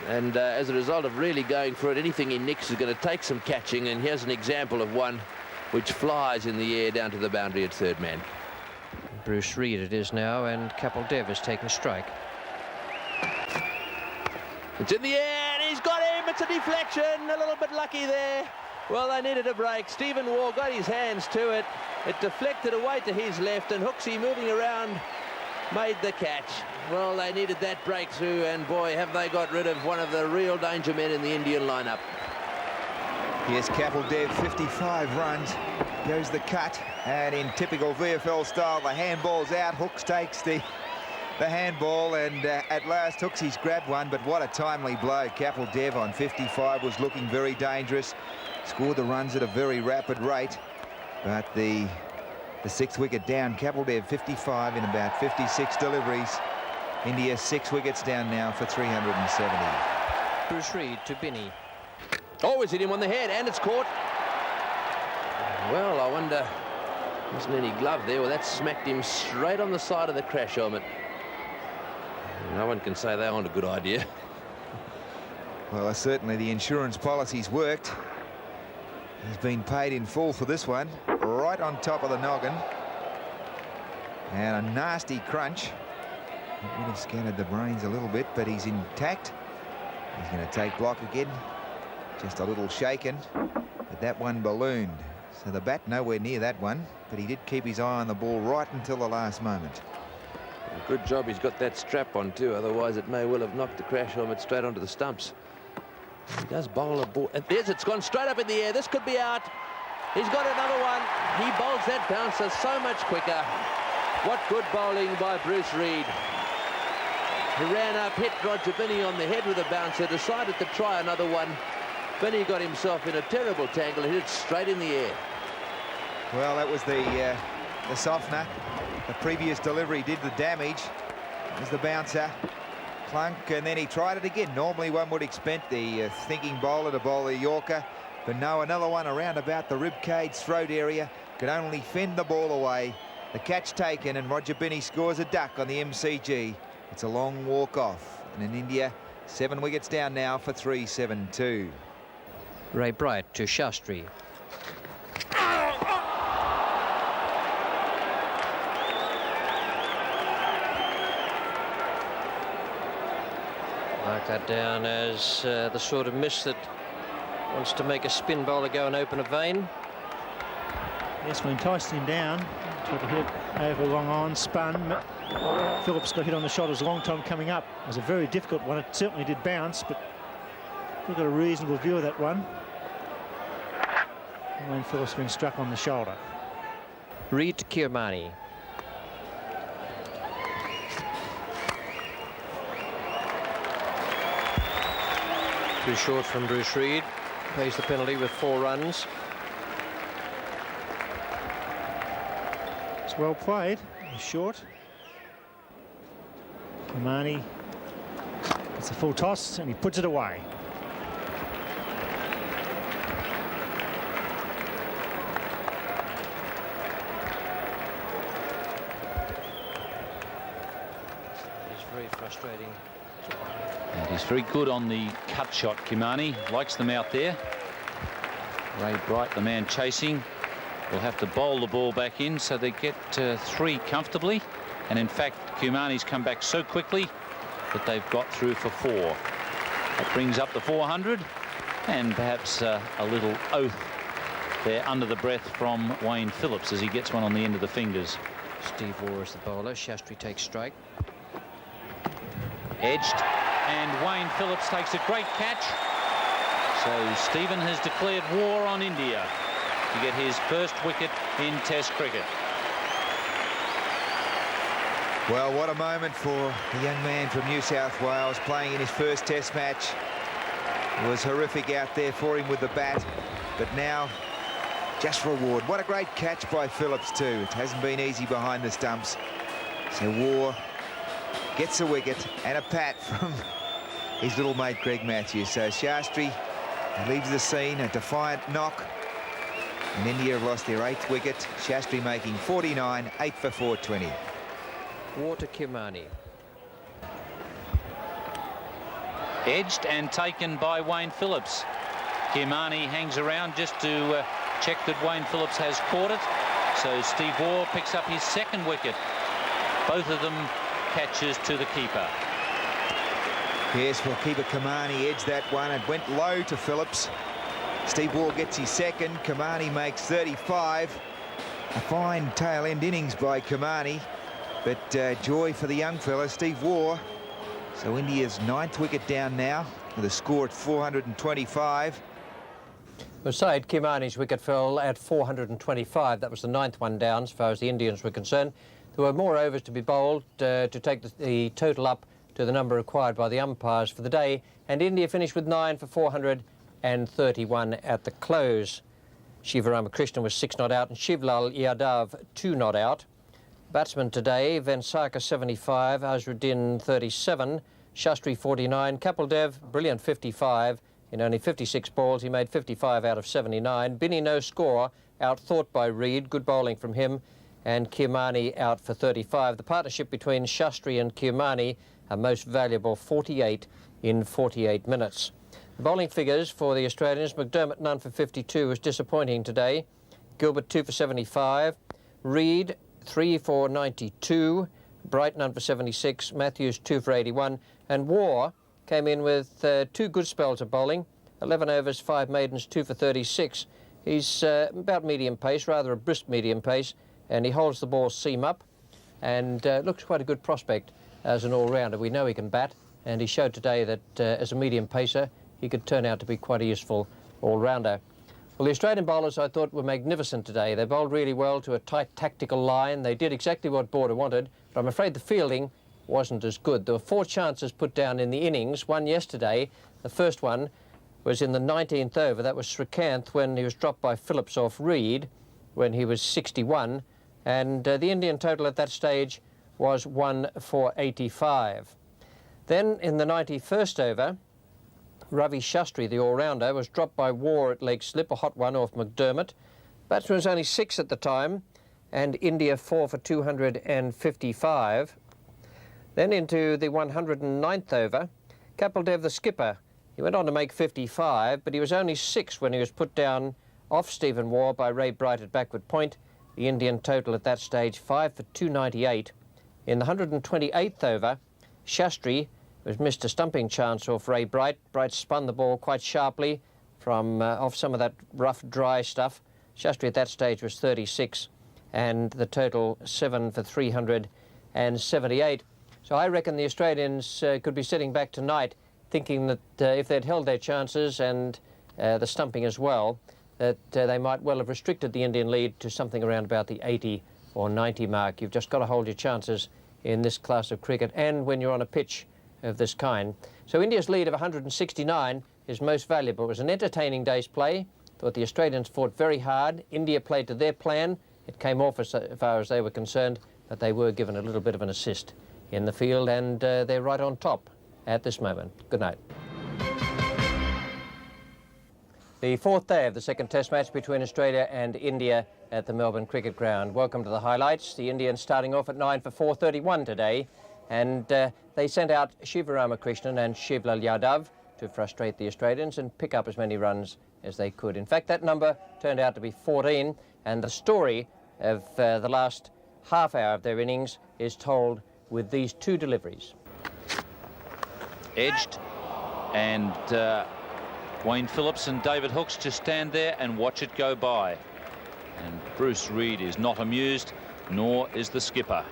and as a result of really going for it, anything he nicks is going to take some catching, and here's an example of one which flies in the air down to the boundary at third man. Bruce Reid it is now, and Kapil Dev has taken a strike. It's in the air, and he's got him. It's a deflection, a little bit lucky there. Well, they needed a break. Stephen Waugh got his hands to it. It deflected away to his left, and Hooksy moving around made the catch. Well, they needed that breakthrough, and boy, have they got rid of one of the real danger men in the Indian lineup. Here's Kapil Dev, 55 runs. Goes the cut, and in typical VFL style, the handball's out. Hooks takes the handball, and at last Hooksy's grabbed one, but what a timely blow. Kapil Dev on 55 was looking very dangerous. Scored the runs at a very rapid rate, but the sixth wicket down. Kapil Dev 55 in about 56 deliveries. India 6 wickets down now for 370. Bruce Reid to Binney. Oh, it's hit him on the head, and it's caught. Well, I wonder, wasn't any glove there. Well, that smacked him straight on the side of the crash helmet. No one can say they aren't a good idea. Well, certainly the insurance policies worked. He's been paid in full for this one, right on top of the noggin. And a nasty crunch. It would have scattered the brains a little bit, but he's intact. He's going to take block again. Just a little shaken, but that one ballooned. So the bat nowhere near that one, but he did keep his eye on the ball right until the last moment. Good job he's got that strap on too, otherwise it may well have knocked the crash helmet straight onto the stumps. He does bowl a ball, and there's, it's gone straight up in the air. This could be out. He's got another one. He bowls that bouncer so much quicker. What good bowling by Bruce Reid. He ran up, hit Roger Binney on the head with a bouncer, decided to try another one. Binney got himself in a terrible tangle, hit it straight in the air. Well, that was the softener. The previous delivery did the damage. There's the bouncer. Clunk, and then he tried it again. Normally one would expect the thinking bowler to bowl the Yorker, but no, another one around about the ribcage throat area. Could only fend the ball away. The catch taken, and Roger Binney scores a duck on the MCG. It's a long walk off, and in India, 7 wickets down now for 372. Ray Bright to Shastri. Mark that down as the sort of miss that wants to make a spin bowler go and open a vein. Yes, we enticed him down. Tried to hit over long on, spun. Phillips got hit on the shot. It was a long time coming up. It was a very difficult one. It certainly did bounce, but we've got a reasonable view of that one. And Wayne Phillips been struck on the shoulder. Reid to Kirmani. Too short from Bruce Reid. Pays the penalty with 4 runs. It's well played. He's short. Kirmani gets a full toss and he puts it away. It's very frustrating. He's very good on the cut shot, Kimani. Likes them out there. Ray Bright, the man chasing, will have to bowl the ball back in, so they get 3 comfortably. And in fact, Kimani's come back so quickly that they've got through for 4. That brings up the 400, and perhaps a little oath there under the breath from Wayne Phillips as he gets one on the end of the fingers. Steve Waugh is the bowler. Shastri takes strike. Edged, and Wayne Phillips takes a great catch. So Stephen has declared war on India to get his first wicket in Test cricket. Well, what a moment for the young man from New South Wales playing in his first Test match. It was horrific out there for him with the bat, but now just reward. What a great catch by Phillips too. It hasn't been easy behind the stumps. So Waugh gets a wicket and a pat from his little mate Greg Matthews. So Shastri leaves the scene, a defiant knock. And India have lost their 8th wicket. Shastri making 49, 8 for 420. Waugh to Kimani. Edged and taken by Wayne Phillips. Kimani hangs around just to check that Wayne Phillips has caught it. So Steve Waugh picks up his 2nd wicket. Both of them catches to the keeper. Yes, well, keeper Kimani edged that one. It went low to Phillips. Steve Waugh gets his 2nd. Kimani makes 35. A fine tail-end innings by Kimani, but joy for the young fella, Steve Waugh. So India's 9th wicket down now with a score at 425. Well, Saeed, Kimani's wicket fell at 425. That was the 9th one down as far as the Indians were concerned. There were more overs to be bowled to take the total up to the number required by the umpires for the day, and India finished with 9 for 431 at the close. Shiva Ramakrishnan was 6 not out and Shivlal Yadav 2 not out. Batsmen today, Vansarkar 75, Azharuddin 37, Shastri 49, Kapil Dev, brilliant 55. In only 56 balls, he made 55 out of 79. Binny no score, outthought by Reed, good bowling from him, and Kimani out for 35. The partnership between Shastri and Kimani are most valuable, 48 in 48 minutes. The bowling figures for the Australians, McDermott none for 52 was disappointing today. Gilbert 2 for 75, Reed 3 for 92, Bright none for 76, Matthews 2 for 81, and Waugh came in with 2 good spells of bowling, 11 overs, 5 maidens, 2 for 36. He's about medium pace, rather a brisk medium pace, and he holds the ball seam up and looks quite a good prospect as an all-rounder. We know he can bat, and he showed today that as a medium pacer, he could turn out to be quite a useful all-rounder. Well, the Australian bowlers, I thought, were magnificent today. They bowled really well to a tight tactical line. They did exactly what Border wanted, but I'm afraid the fielding wasn't as good. There were 4 chances put down in the innings, one yesterday. The first one was in the 19th over. That was Srikanth when he was dropped by Phillips off Reed when he was 61. And the Indian total at that stage was 1 for 85. Then in the 91st over, Ravi Shastri, the all-rounder, was dropped by Waugh at leg slip, a hot one off McDermott. Batsman was only 6 at the time, and India 4 for 255. Then into the 109th over, Kapil Dev, the skipper, he went on to make 55, but he was only 6 when he was put down off Stephen Waugh by Ray Bright at backward point. The Indian total at that stage 5 for 298. In the 128th over, Shastri was missed a stumping chance off Ray Bright. Bright spun the ball quite sharply from off some of that rough, dry stuff. Shastri at that stage was 36, and the total 7 for 378. So I reckon the Australians could be sitting back tonight thinking that if they'd held their chances and the stumping as well, that they might well have restricted the Indian lead to something around about the 80 or 90 mark. You've just got to hold your chances in this class of cricket and when you're on a pitch of this kind. So India's lead of 169 is most valuable. It was an entertaining day's play. Thought the Australians fought very hard. India played to their plan. It came off as far as they were concerned, but they were given a little bit of an assist in the field, and they're right on top at this moment. Good night. The 4th day of the second Test match between Australia and India at the Melbourne Cricket Ground. Welcome to the highlights. The Indians starting off at 9 for 431 today. and they sent out Shiva Ramakrishnan and Shivlal Yadav to frustrate the Australians and pick up as many runs as they could. In fact, that number turned out to be 14, and the story of the last half hour of their innings is told with these two deliveries. Edged, and Wayne Phillips and David Hooks just stand there and watch it go by. And Bruce Reid is not amused, nor is the skipper.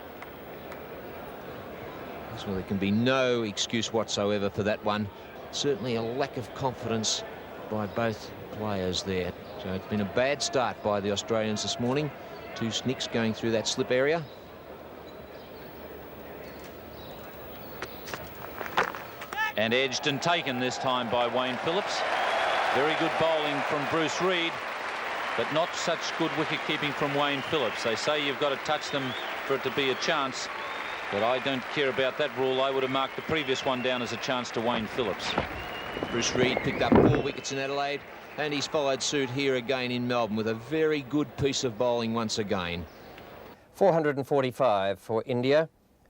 Well, there can be no excuse whatsoever for that one. Certainly a lack of confidence by both players there. So it's been a bad start by the Australians this morning. Two snicks going through that slip area. And edged and taken this time by Wayne Phillips. Very good bowling from Bruce Reid, but not such good wicket-keeping from Wayne Phillips. They say you've got to touch them for it to be a chance, but I don't care about that rule. I would have marked the previous one down as a chance to Wayne Phillips. Bruce Reid picked up 4 wickets in Adelaide, and he's followed suit here again in Melbourne with a very good piece of bowling once again. 445 for India.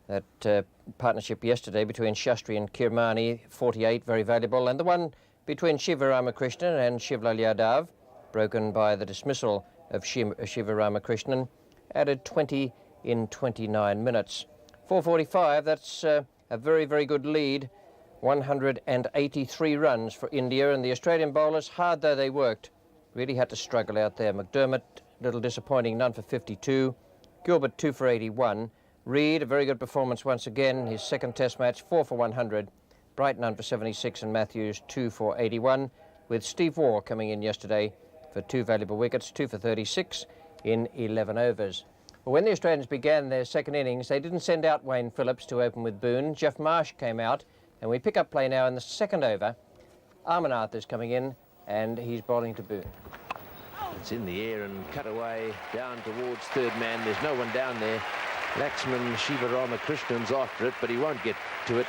That partnership yesterday between Shastri and Kirmani, 48, very valuable. And the one between Shiva Ramakrishnan and Shivlal Yadav, broken by the dismissal of Shiva Ramakrishnan, added 20 in 29 minutes. 445, that's a very, very good lead. 183 runs for India, and the Australian bowlers, hard though they worked, really had to struggle out there. McDermott, a little disappointing, none for 52. Gilbert, 2 for 81. Reid, a very good performance once again, his second test match, 4 for 100. Bright, none for 76, and Matthews, 2 for 81, with Steve Waugh coming in yesterday for 2 valuable wickets, 2 for 36 in 11 overs. Well, when the Australians began their second innings, they didn't send out Wayne Phillips to open with Boone. Geoff Marsh came out, and we pick up play now in the second over. Amanat is coming in, and he's bowling to Boone. It's in the air and cut away down towards third man. There's no one down there. Laxman Shiva Ramakrishnan's after it, but he won't get to it.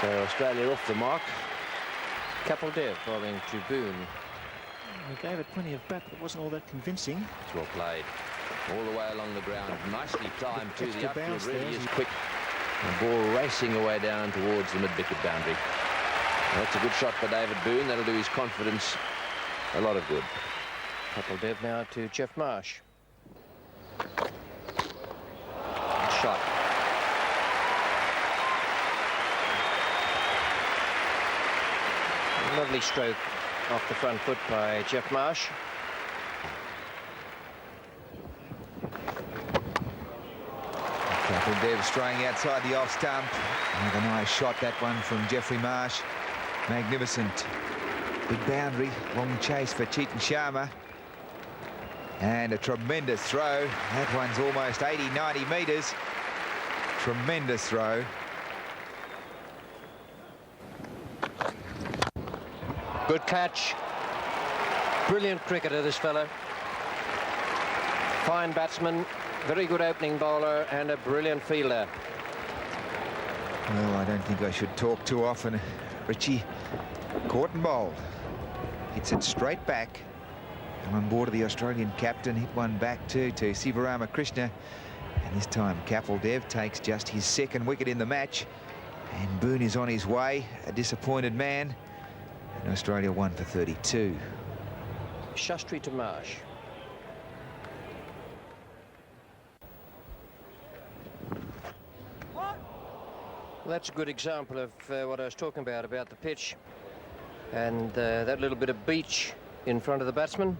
So Australia off the mark. Kapil Dev bowling to Boone. He gave it plenty of bat, but wasn't all that convincing. It's well played. All the way along the ground. Nicely timed too. Extra The outfield bounce really there. is quick. The ball racing away down towards the mid-wicket boundary. That's a good shot for David Boone. That'll do his confidence a lot of good. Kapil Dev now to Geoff Marsh. Shot. Lovely stroke off the front foot by Geoff Marsh. Kapil Dev straying outside the off stump. Another nice shot, that one from Jeffrey Marsh. Magnificent. Big boundary, long chase for Chetan Sharma. And a tremendous throw. That one's almost 80, 90 metres. Tremendous throw. Good catch. Brilliant cricketer, this fellow. Fine batsman, very good opening bowler, and a brilliant fielder. Well, I don't think I should talk too often. Richie, caught and bowled. Hits it straight back. And on board of the Australian captain, hit one back too to Shiva Ramakrishna. And this time Kapil Dev takes just his second wicket in the match. And Boone is on his way, a disappointed man. And Australia 1 for 32. Shastri to Marsh. Well, that's a good example of what I was talking about the pitch. And that little bit of beach in front of the batsman.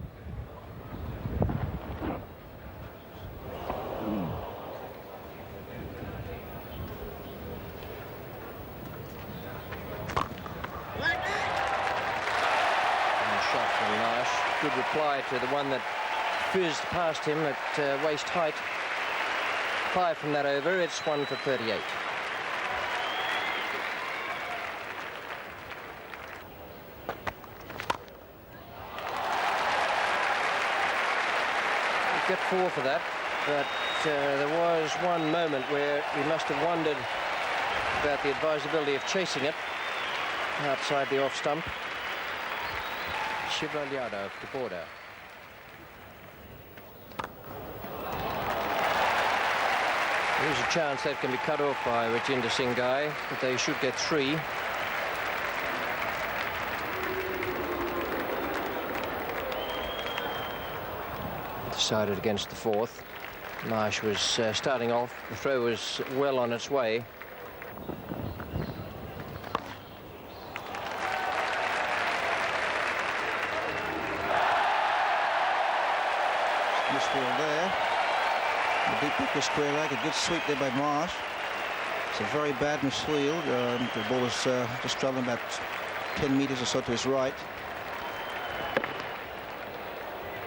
Shot from Marsh. Good reply to the one that fizzed past him at waist height. 5 from that over. It's 1 for 38. Get 4 for that, but there was one moment where he must have wondered about the advisability of chasing it outside the off stump. Shivlal Yadav to border. There's a chance that can be cut off by Rajendra Singhai, but they should get 3. Decided against the 4th. Marsh was starting off. The throw was well on its way. Useful there. The deep wicket square leg, a good sweep there by Marsh. It's a very bad misfield. The ball was just travelling about 10 metres or so to his right.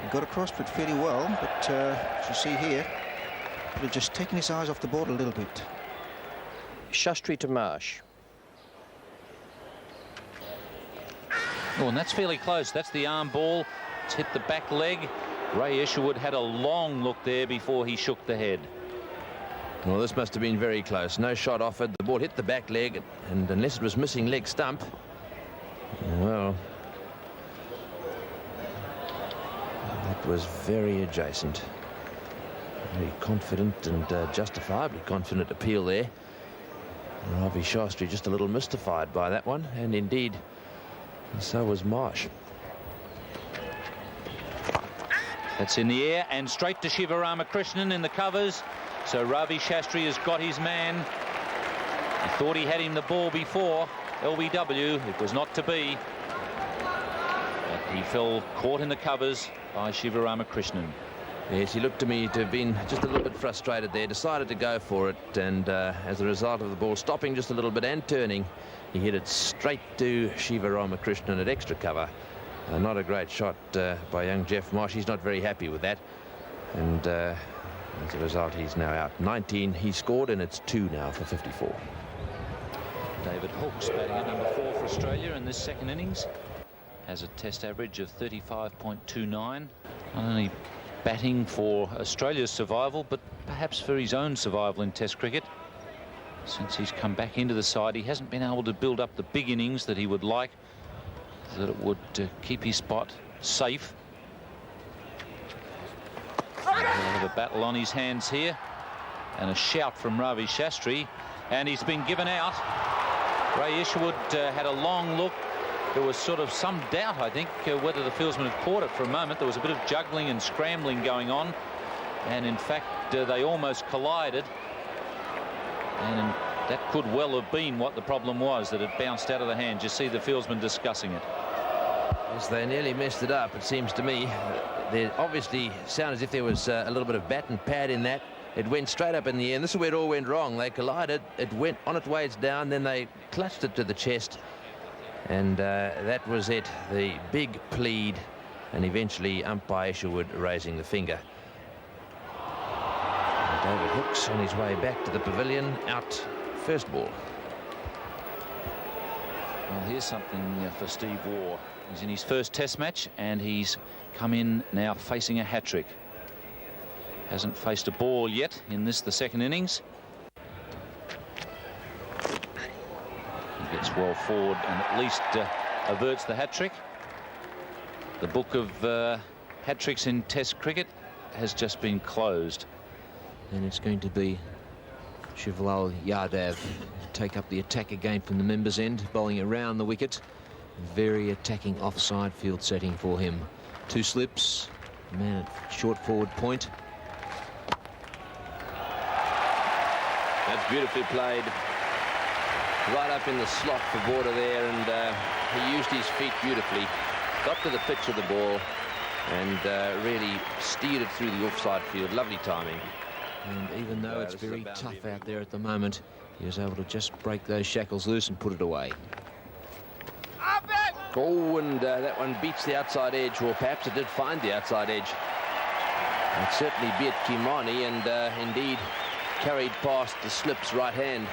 He got across it fairly well, but as you see here, he's just taking his eyes off the board a little bit. Shastri to Marsh. Oh, and that's fairly close. That's the arm ball. It's hit the back leg. Ray Isherwood had a long look there before he shook the head. Well, this must have been very close. No shot offered. The ball hit the back leg, and unless it was missing leg stump, well, that was very adjacent. Very confident and justifiably confident appeal there. Ravi Shastri just a little mystified by that one, and indeed, so was Marsh. That's in the air and straight to Shiva Ramakrishnan in the covers. So Ravi Shastri has got his man. He thought he had him the ball before. LBW, it was not to be. But he fell caught in the covers by Shiva Ramakrishnan. Yes, he looked to me to have been just a little bit frustrated there, decided to go for it, and as a result of the ball stopping just a little bit and turning, he hit it straight to Shiva Ramakrishnan at extra cover. Not a great shot by young Jeff Marsh. He's not very happy with that, and as a result, he's now out. 19 he scored, and it's 2 now for 54. David Hooks batting at number 4 for Australia in this second innings. Has a test average of 35.29. Not only batting for Australia's survival, but perhaps for his own survival in Test cricket. Since he's come back into the side, he hasn't been able to build up the big innings that he would like, that it would keep his spot safe. He'll have a battle on his hands here, and a shout from Ravi Shastri, and he's been given out. Ray Isherwood had a long look. There was sort of some doubt, I think, whether the fieldsman had caught it for a moment. There was a bit of juggling and scrambling going on, and in fact they almost collided, and that could well have been what the problem was, that it bounced out of the hands. You see the fieldsman discussing it. Yes, they nearly messed it up, it seems to me. They obviously sounded as if there was a little bit of bat and pad in that. It went straight up in the air, and this is where it all went wrong. They collided, it went on its way down, then they clutched it to the chest, and that was it. The big plead, and eventually umpire Isherwood raising the finger. And David Hooks on his way back to the pavilion, out first ball. Well, here's something for Steve Waugh. He's in his first test match, and he's come in now facing a hat-trick. Hasn't faced a ball yet in this, the second innings. He gets well forward and at least averts the hat-trick. The book of hat-tricks in Test cricket has just been closed. And it's going to be Shivalal Yadav take up the attack again from the members' end, bowling around the wicket. Very attacking offside field setting for him. 2 slips, man at short forward point. That's beautifully played. Right up in the slot for Border there, and he used his feet beautifully. Got to the pitch of the ball and really steered it through the offside field. Lovely timing. And even though it's very tough out there at the moment, he was able to just break those shackles loose and put it away. Oh, and that one beats the outside edge, or perhaps it did find the outside edge. It certainly beat Kimani, and indeed carried past the slip's right hand.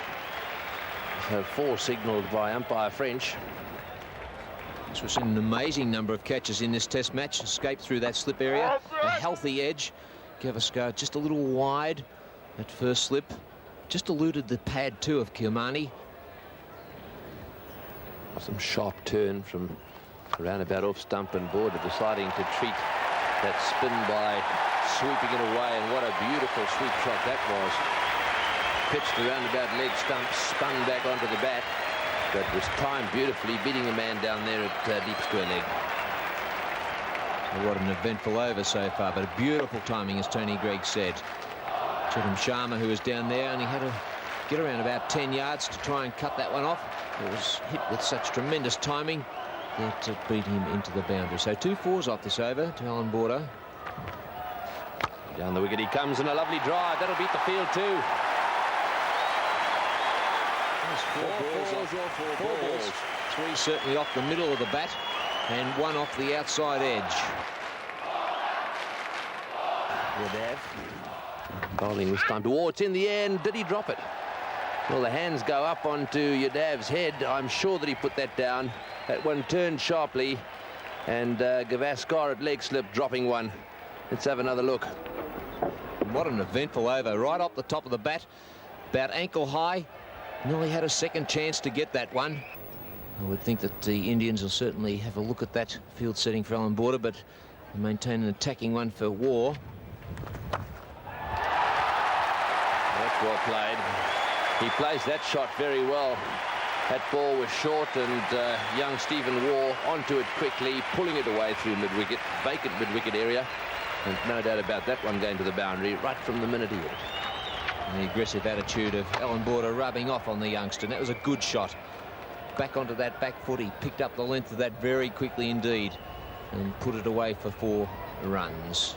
So 4 signalled by umpire French. So we've seen an amazing number of catches in this test match. Escaped through that slip area. A healthy edge. Gavaskar just a little wide at first slip. Just eluded the pad too of Kimani. Some sharp turn from around about off stump, and Border deciding to treat that spin by sweeping it away, and what a beautiful sweep shot that was. pitched around about leg stump, spun back onto the bat, but was timed beautifully, beating the man down there at deep square leg. Well, what an eventful over so far, but a beautiful timing, as Tony Greig said. Chetan Sharma, who was down there, only had to get around about 10 yards to try and cut that one off. It was hit with such tremendous timing that it beat him into the boundary. So 2 fours off this over to Alan Border. Down the wicket he comes, and a lovely drive. That'll beat the field too. Four balls. 3 certainly off the middle of the bat, and 1 off the outside edge. Yadav bowling this time towards in the air, and did he drop it? Well, the hands go up onto Yadav's head. I'm sure that he put that down. That one turned sharply, and Gavaskar at leg slip dropping one. Let's have another look. What an eventful over, right up the top of the bat, about ankle high. Nearly had a second chance to get that one. I would think that the Indians will certainly have a look at that field setting for Alan Border, but maintain an attacking one for Waugh. That's well played. He plays that shot very well. That ball was short, and young Stephen Waugh onto it quickly, pulling it away through mid-wicket, vacant mid-wicket area. And no doubt about that one going to the boundary right from the minute he hit it. And the aggressive attitude of Alan Border rubbing off on the youngster. And that was a good shot. Back onto that back foot. He picked up the length of that very quickly indeed and put it away for 4 runs.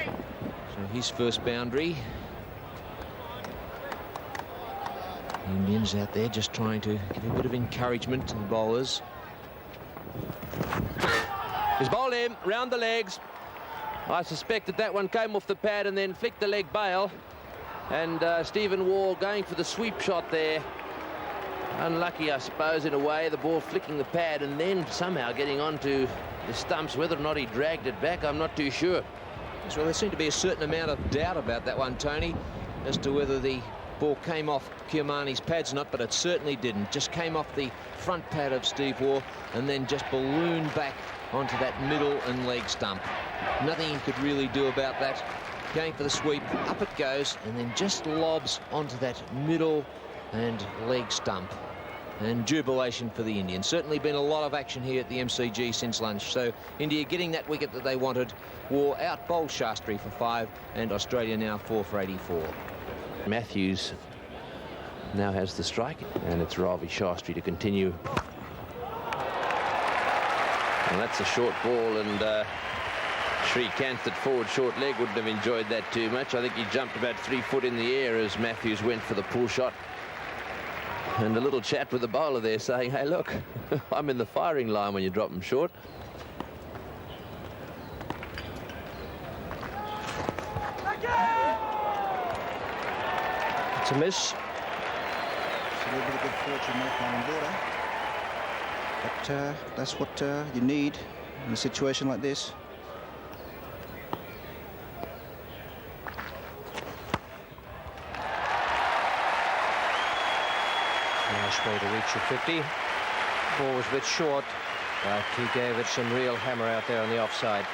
So his first boundary. The Indians out there just trying to give a bit of encouragement to the bowlers. He's bowled him round the legs. I suspect that one came off the pad and then flicked the leg bail. And Stephen Waugh going for the sweep shot there. Unlucky, I suppose, in a way, the ball flicking the pad and then somehow getting onto the stumps. Whether or not he dragged it back, I'm not too sure. Well, there seemed to be a certain amount of doubt about that one, Tony, as to whether the ball came off Kiomani's pads or not, but it certainly didn't. Just came off the front pad of Steve Waugh and then just ballooned back onto that middle and leg stump. Nothing he could really do about that. Going for the sweep, up it goes, and then just lobs onto that middle and leg stump. And jubilation for the Indians. Certainly been a lot of action here at the MCG since lunch. So India getting that wicket that they wanted. Waugh out bowled Shastri for 5, and Australia now 4 for 84. Matthews now has the strike, and it's Ravi Shastri to continue. And that's a short ball, and Srikanth at forward short leg wouldn't have enjoyed that too much. I think he jumped about 3 foot in the air as Matthews went for the pull shot. And a little chat with the bowler there saying, hey, look, I'm in the firing line when you drop them short. It's a miss. It's a little bit of good fortune there for Alan Border. But that's what you need in a situation like this. Nice way to reach a 50. Ball was a bit short, but he gave it some real hammer out there on the offside.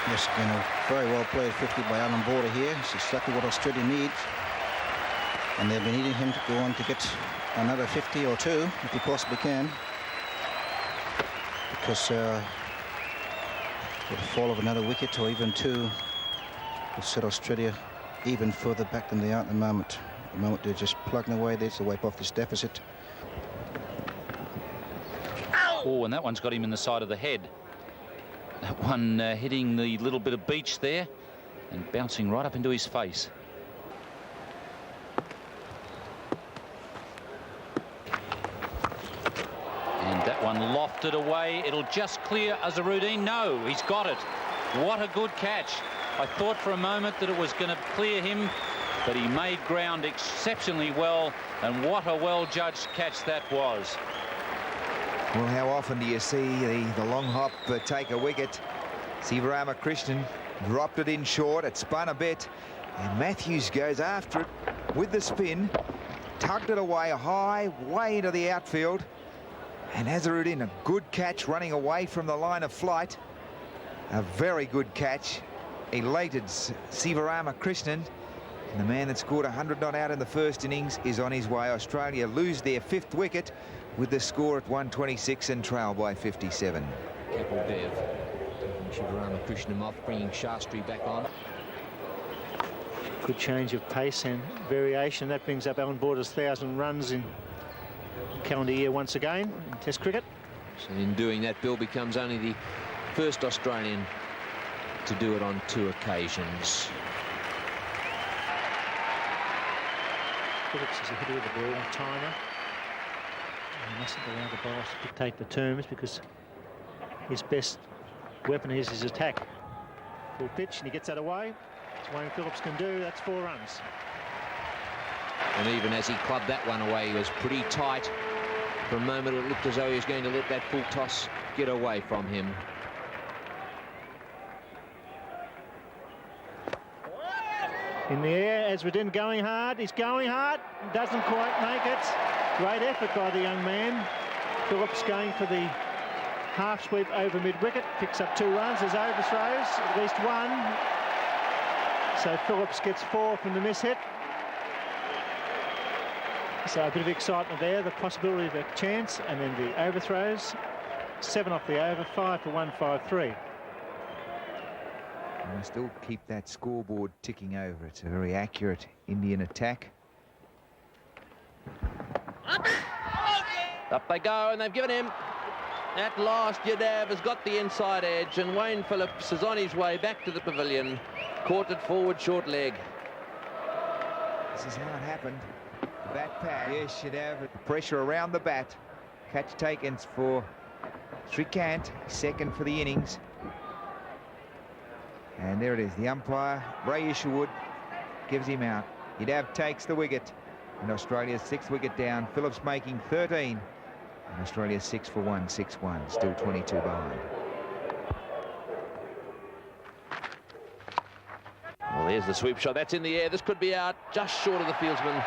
Yes, again, a very well played 50 by Alan Border here. It's exactly what Australia needs. And they'll be needing him to go on to get another 50 or 2, if he possibly can. Because with the fall of another wicket or even 2 will set Australia even further back than they are at the moment. At the moment, they're just plugging away there to wipe off this deficit. Oh, and that one's got him in the side of the head. That one hitting the little bit of beach there and bouncing right up into his face. And that one lofted away. It'll just clear Azharuddin. No, he's got it. What a good catch. I thought for a moment that it was going to clear him, but he made ground exceptionally well, and what a well-judged catch that was. Well, how often do you see the long hop take a wicket? Sivaramakrishnan dropped it in short. It spun a bit, and Matthews goes after it with the spin, tugged it away high, way into the outfield, and Azharuddin, a good catch running away from the line of flight. A very good catch. elated Sivarama Krishnan. And the man that scored 100 not out in the first innings is on his way. Australia lose their 5th wicket with the score at 126 and trail by 57. Kapil Dev. Shivarama Krishnam off, bringing Shastri back on. Good change of pace and variation. That brings up Alan Border's 1,000 runs in calendar year once again in Test cricket. So in doing that, Bill becomes only the first Australian to do it on 2 occasions. Phillips is a hitter of the ball, timer. He mustn't allow the bowlers to dictate the terms because his best weapon is his attack. Full pitch, and he gets that away. That's Wayne Phillips can do. That's 4 runs. And even as he clubbed that one away, he was pretty tight. For a moment, it looked as though he was going to let that full toss get away from him. In the air, Azruddin going hard. He's going hard. Doesn't quite make it. Great effort by the young man. Phillips going for the half sweep over mid-wicket. Picks up 2 runs. There's overthrows, at least 1. So Phillips gets 4 from the miss hit. So a bit of excitement there, the possibility of a chance, and then the overthrows. 7 off the over, 5 for 153. And I still keep that scoreboard ticking over. It's a very accurate Indian attack. Up they go, and they've given him. At last, Yadav has got the inside edge, and Wayne Phillips is on his way back to the pavilion. Caught it forward, short leg. This is how it happened. The bat pad. Yes, Yadav. The pressure around the bat. Catch taken for Srikant, 2nd for the innings. And there it is. The umpire, Ray Isherwood, gives him out. Yadav takes the wicket. And Australia's 6th wicket down. Phillips making 13. And Australia 6 for 1, 6-1. Still 22 behind. Well, there's the sweep shot. That's in the air. This could be out, just short of the fieldsman.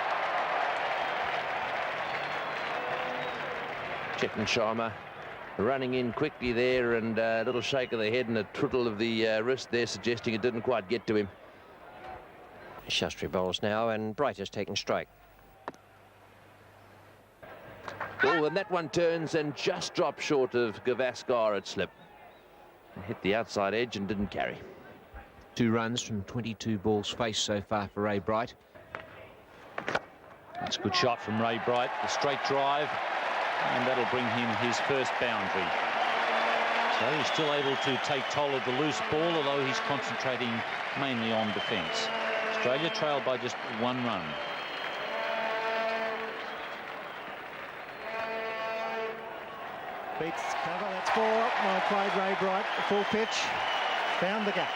Chetan Sharma running in quickly there, and a little shake of the head and a twiddle of the wrist there, suggesting it didn't quite get to him. Shastri bowls now, and Bright is taking strike. Oh, and that one turns and just drops short of Gavaskar at slip. Hit the outside edge and didn't carry. 2 runs from 22 balls faced so far for Ray Bright. That's a good shot from Ray Bright. The straight drive, and that'll bring him his first boundary. So he's still able to take toll of the loose ball, although he's concentrating mainly on defence. Australia trailed by just 1 run. Beats cover, that's 4. Well played, Ray Bright. The full pitch. Found the gap.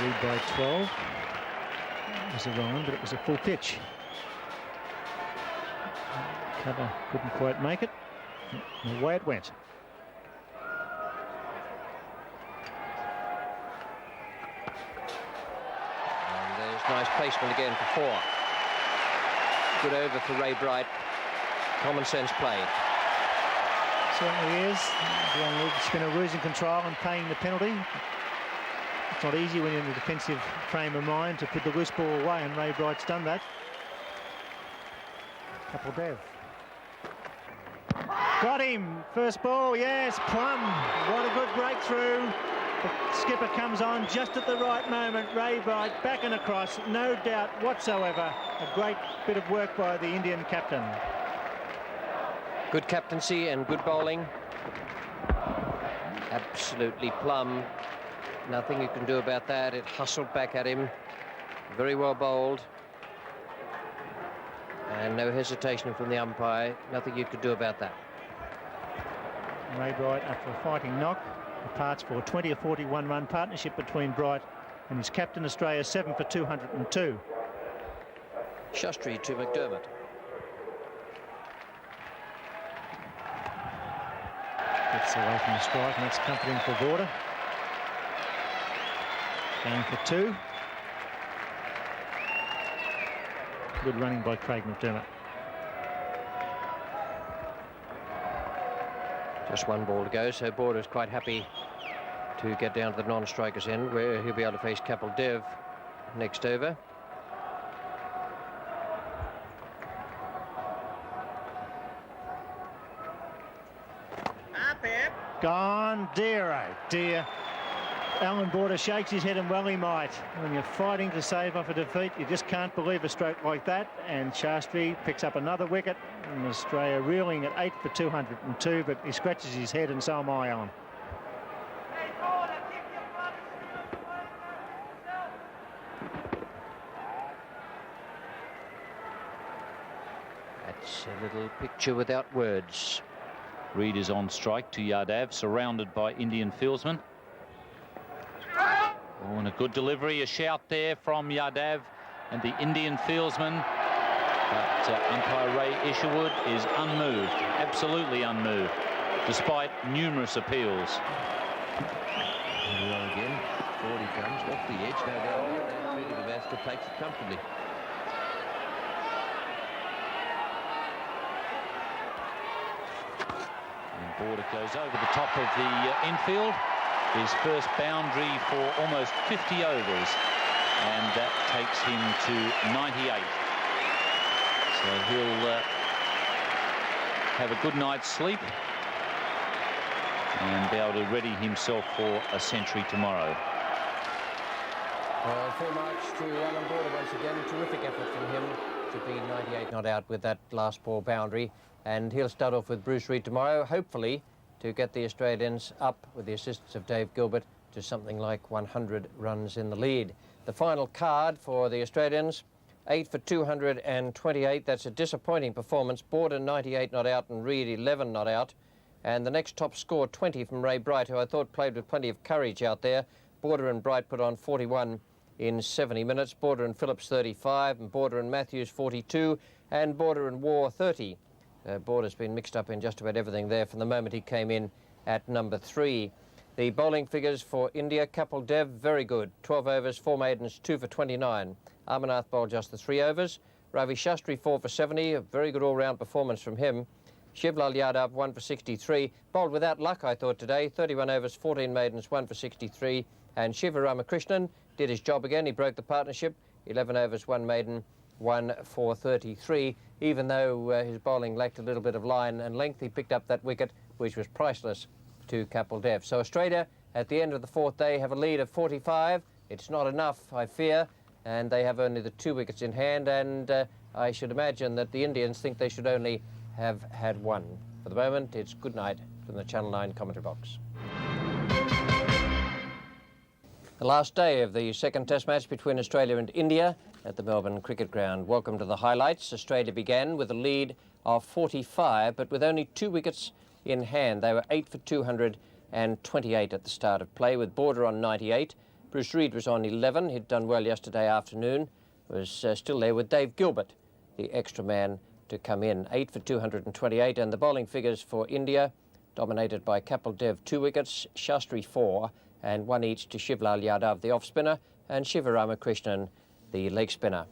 Lead by 12. It was a run, but it was a full pitch. Cover couldn't quite make it. And away it went. And there's nice placement again for 4. Good over for Ray Bright. Common sense play. Certainly is. The young leg spinner losing control and paying the penalty. It's not easy when you're in a defensive frame of mind to put the loose ball away, and Ray Bright's done that. Kapil Dev. Got him. First ball, yes, plum. What a good breakthrough. The skipper comes on just at the right moment. Ray Bright back and across, no doubt whatsoever. A great bit of work by the Indian captain. Good captaincy and good bowling. Absolutely plum. Nothing you can do about that. It hustled back at him. Very well bowled. And no hesitation from the umpire. Nothing you could do about that. Ray Bright, after a fighting knock, departs for a 20 or 41 run partnership between Bright and his captain, Australia 7 for 202. Shastri to McDermott. Gets away from the strike, and that's comforting for Border. Going for 2. Good running by Craig McDermott. Just one ball to go, so Border's quite happy to get down to the non-strikers end, where he'll be able to face Kapil Dev next over. Gone, dear, oh dear. Alan Border shakes his head, and well he might. When you're fighting to save off a defeat, you just can't believe a stroke like that. And Shastri picks up another wicket, and Australia reeling at 8 for 202, but he scratches his head, and so am I, Alan. That's a little picture without words. Reed is on strike to Yadav, surrounded by Indian fieldsmen. Oh, and a good delivery, a shout there from Yadav and the Indian fieldsman. But umpire Ray Isherwood is unmoved, absolutely unmoved, despite numerous appeals. Well, again, 40 comes off the edge, no doubt. And Gavaskar takes it comfortably. Border goes over the top of the infield. His first boundary for almost 50 overs, and that takes him to 98. So he'll have a good night's sleep and be able to ready himself for a century tomorrow. Full marks to Alan Border once again. Terrific effort from him to be 98 not out with that last ball boundary. And he'll start off with Bruce Reid tomorrow, hopefully to get the Australians up, with the assistance of Dave Gilbert, to something like 100 runs in the lead. The final card for the Australians, 8 for 228. That's a disappointing performance. Border 98 not out and Reid 11 not out. And the next top score, 20 from Ray Bright, who I thought played with plenty of courage out there. Border and Bright put on 41 in 70 minutes. Border and Phillips 35, and Border and Matthews 42, and Border and War 30. Border's been mixed up in just about everything there from the moment he came in at number 3. The bowling figures for India, Kapil Dev, very good. 12 overs, 4 maidens, 2 for 29. Amarnath bowled just the 3 overs. Ravi Shastri 4 for 70, a very good all-round performance from him. Shivlal Yadav 1 for 63. Bowled without luck, I thought, today. 31 overs, 14 maidens, 1 for 63. And Shiva Ramakrishnan did his job again. He broke the partnership. 11 overs, 1 maiden, 1 for 33. Even though his bowling lacked a little bit of line and length, he picked up that wicket, which was priceless to Kapil Dev. So Australia, at the end of the 4th day, have a lead of 45. It's not enough, I fear, and they have only the 2 wickets in hand, and I should imagine that the Indians think they should only have had 1. For the moment, it's good night from the Channel 9 commentary box. The last day of the second Test match between Australia and India at the Melbourne Cricket Ground. Welcome to the highlights. Australia began with a lead of 45, but with only 2 wickets in hand. They were 8 for 228 at the start of play, with Border on 98. Bruce Reid was on 11. He'd done well yesterday afternoon. Was still there with Dave Gilbert, the extra man, to come in. 8 for 228, and the bowling figures for India, dominated by Kapil Dev, 2 wickets, Shastri 4, and 1 each to Shivlal Yadav, the off-spinner, and Shiva Ramakrishnan, the leg spinner.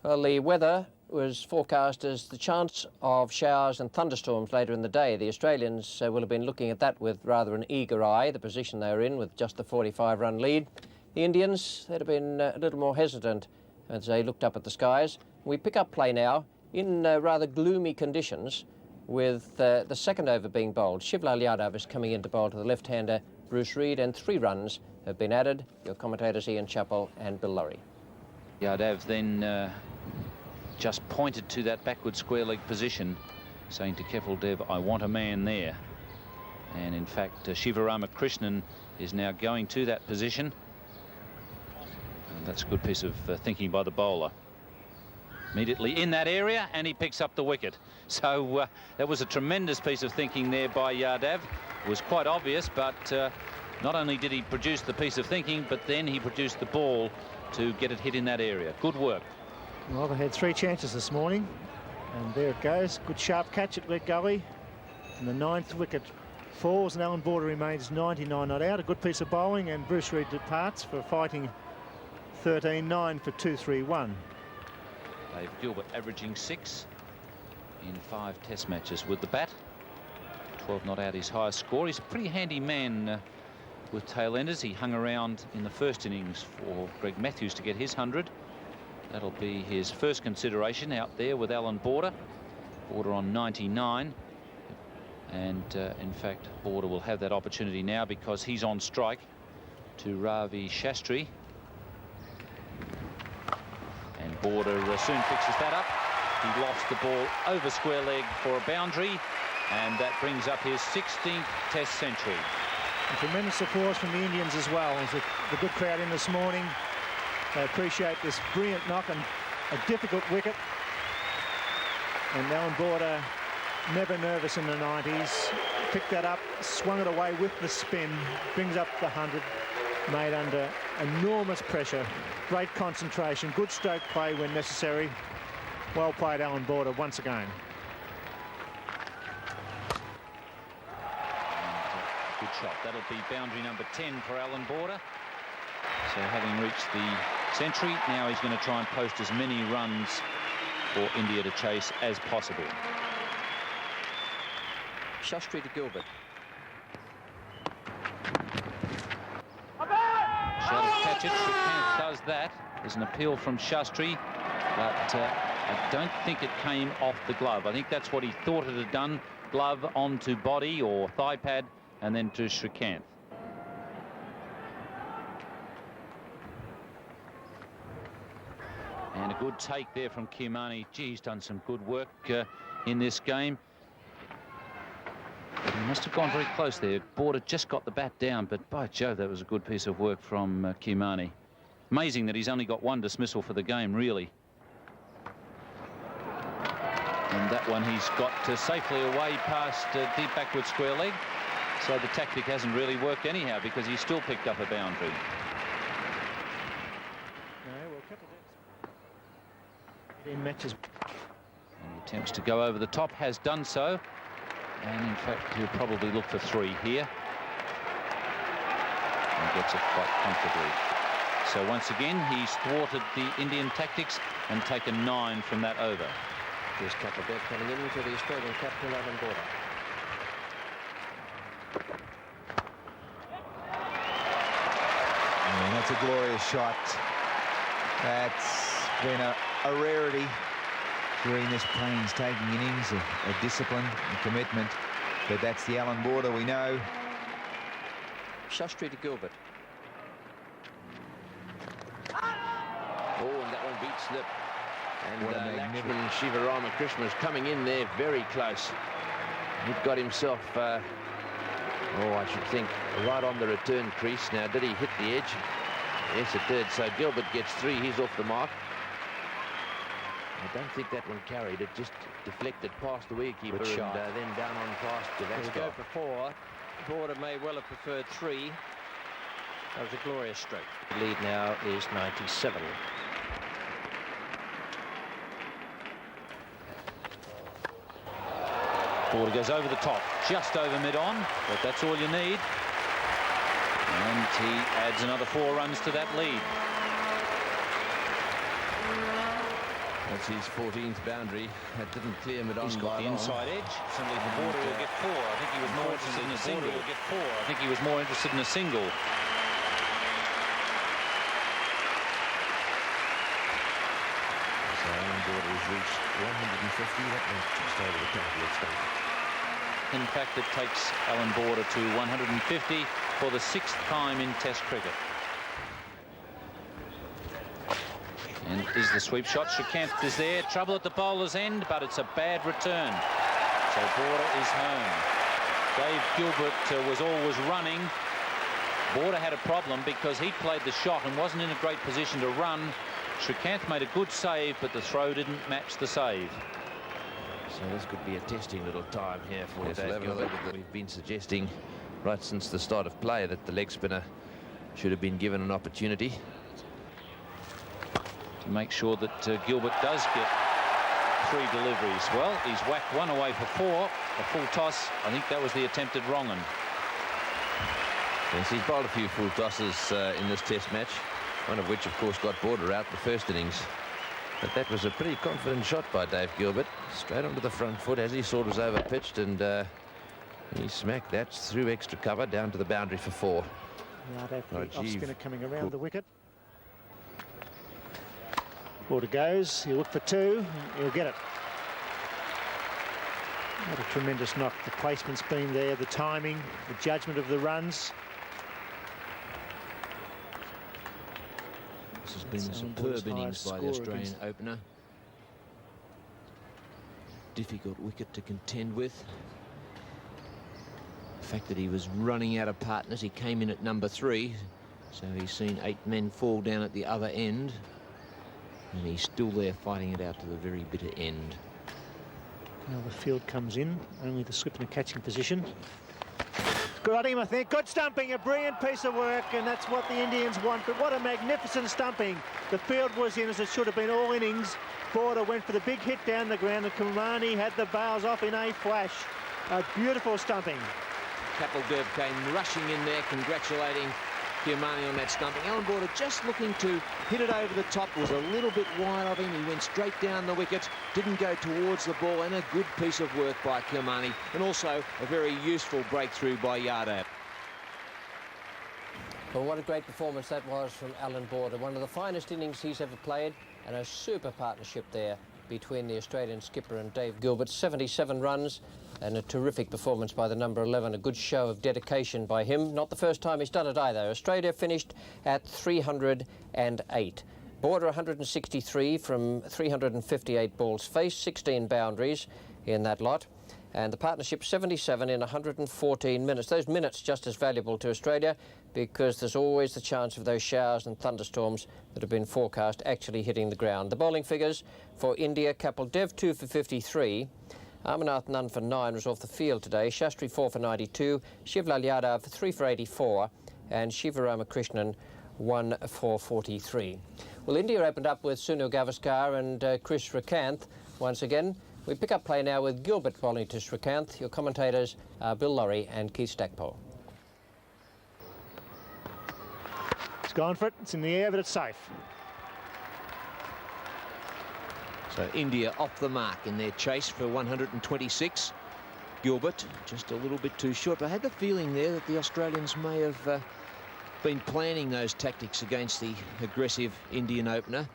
Well, the weather was forecast as the chance of showers and thunderstorms later in the day. The Australians will have been looking at that with rather an eager eye, the position they were in with just the 45-run lead. The Indians, they'd have been a little more hesitant as they looked up at the skies. We pick up play now in rather gloomy conditions, with the second over being bowled. Shivlal Yadav is coming in to bowl to the left-hander Bruce Reid, and 3 runs have been added. Your commentators Ian Chappell and Bill Lurry. Yadav then just pointed to that backward square leg position, saying to Kapil Dev, I want a man there. And in fact, Shiva Ramakrishnan is now going to that position. And that's a good piece of thinking by the bowler. Immediately in that area, and he picks up the wicket. So that was a tremendous piece of thinking there by Yadav. It was quite obvious, but not only did he produce the piece of thinking, but then he produced the ball to get it hit in that area. Good work. Well, they had 3 chances this morning, and there it goes. Good sharp catch at Red Gully, and the 9th wicket falls, and Alan Border remains 99 not out. A good piece of bowling, and Bruce Reid departs for fighting 13-9 for 231. Dave Gilbert averaging 6 in 5 Test matches with the bat. 12 not out his highest score. He's a pretty handy man with tail-enders. He hung around in the first innings for Greg Matthews to get his 100. That'll be his first consideration out there with Alan Border. Border on 99. And in fact, Border will have that opportunity now because he's on strike to Ravi Shastri. And Border soon fixes that up. He lost the ball over square leg for a boundary, and that brings up his 16th Test century. And tremendous applause from the Indians as well. There's the good crowd in this morning. They appreciate this brilliant knock and a difficult wicket. And Alan Border, never nervous in the 90s, picked that up, swung it away with the spin, brings up the 100, made under enormous pressure. Great concentration, good stroke play when necessary. Well played, Alan Border, once again. Good shot. That'll be boundary number 10 for Alan Border. So having reached the century, now he's going to try and post as many runs for India to chase as possible. Shastri to Gilbert. Shall catch it. Shrikant does that. There's an appeal from Shastri, but I don't think it came off the glove. I think that's what he thought it had done. Glove onto body or thigh pad, and then to Shrikant. And a good take there from Kiamani. Gee, he's done some good work in this game. But he must have gone very close there. Border just got the bat down, but by Jove, that was a good piece of work from Kiamani. Amazing that he's only got one dismissal for the game, really. And that one he's got safely away past deep backward square leg. So the tactic hasn't really worked anyhow because he's still picked up a boundary. In matches. And he attempts to go over the top, has done so. And in fact, he'll probably look for 3 here. And gets it quite comfortably. So once again, he's thwarted the Indian tactics and taken 9 from that over. Here's Kapil coming in for the Australian captain, Alan Border. That's a glorious shot. That's been a rarity during this painstaking innings of discipline and commitment. But that's the Alan Border we know. Shastri to Gilbert. Oh, and that one beat slip. And What a magnificent- Lakshman Shivarama Krishna is coming in there very close. He'd got himself, I should think, right on the return crease. Now, did he hit the edge? Yes, it did. So Gilbert gets 3. He's off the mark. I don't think that one carried. It just deflected past the wicketkeeper and then down on past He'll Gavaskar. go for 4. Border may well have preferred 3. That was a glorious stroke. The lead now is 97. Border goes over the top, just over mid-on, but that's all you need. And he adds another 4 runs to that lead. That's his 14th boundary. That didn't clear him on He's got the inside edge. Simply the Border will get 4. I think he was more interested in a single. I think he was more interested in a single. So Alan Border has reached 150. That went just over the top of the stump. In fact, it takes Alan Border to 150 for the 6th time in Test cricket. And is the sweep shot. Shrikant is there. Trouble at the bowler's end, but it's a bad return. So Border is home. Dave Gilbert was always running. Border had a problem because he played the shot and wasn't in a great position to run. Shrikant made a good save, but the throw didn't match the save. So this could be a testing little time here for Dave Gilbert. We've been suggesting right since the start of play that the leg spinner should have been given an opportunity. To make sure that Gilbert does get 3 deliveries. Well, he's whacked 1 away for 4. A full toss. I think that was the attempted wrong one. Yes, he's bowled a few full tosses in this Test match. One of which, of course, got Border out the first innings. But that was a pretty confident shot by Dave Gilbert. Straight onto the front foot as he saw it was over-pitched, and He smacked that through extra cover down to the boundary for 4. Rajiv. Off spinner coming around Cool. the wicket. Water goes. He'll look for 2. He'll get it. What a tremendous knock. The placement's been there, the timing, the judgment of the runs. This has been a It's superb innings by the score Australian against- opener. Difficult wicket to contend with. The fact that he was running out of partners, he came in at number 3, so he's seen 8 men fall down at the other end, and he's still there fighting it out to the very bitter end. Now the field comes in, only the slip in a catching position. Good on him, I think. Good stumping, a brilliant piece of work, and that's what the Indians want. But what a magnificent stumping. The field was in as it should have been all innings. Border went for the big hit down the ground, and Kilmarnie had the bails off in a flash. A beautiful stumping. Kapil Dev came rushing in there, congratulating Kilmarnie on that stumping. Alan Border just looking to hit it over the top, was a little bit wide of him. He went straight down the wicket, didn't go towards the ball, and a good piece of work by Kilmarnie, and also a very useful breakthrough by Yadav. Well, what a great performance that was from Alan Border. One of the finest innings he's ever played, and a super partnership there between the Australian skipper and Dave Gilbert. 77 runs and a terrific performance by the number 11. A good show of dedication by him. Not the first time he's done it either. Australia finished at 308. Border 163 from 358 balls faced, 16 boundaries in that lot. And the partnership 77 in 114 minutes. Those minutes just as valuable to Australia because there's always the chance of those showers and thunderstorms that have been forecast actually hitting the ground. The bowling figures for India: Kapil Dev 2 for 53. Amarnath Nunn for 9 was off the field today. Shastri 4 for 92. Shivlal Yadav 3 for 84. And Shiva Ramakrishnan 1 for 43. Well, India opened up with Sunil Gavaskar and Chris Srikanth once again. We pick up play now with Gilbert bowling to Srikanth. Your commentators are Bill Laurie and Keith Stackpole. It's gone for it. It's in the air, but it's safe. So India off the mark in their chase for 126. Gilbert just a little bit too short. But I had the feeling there that the Australians may have been planning those tactics against the aggressive Indian opener.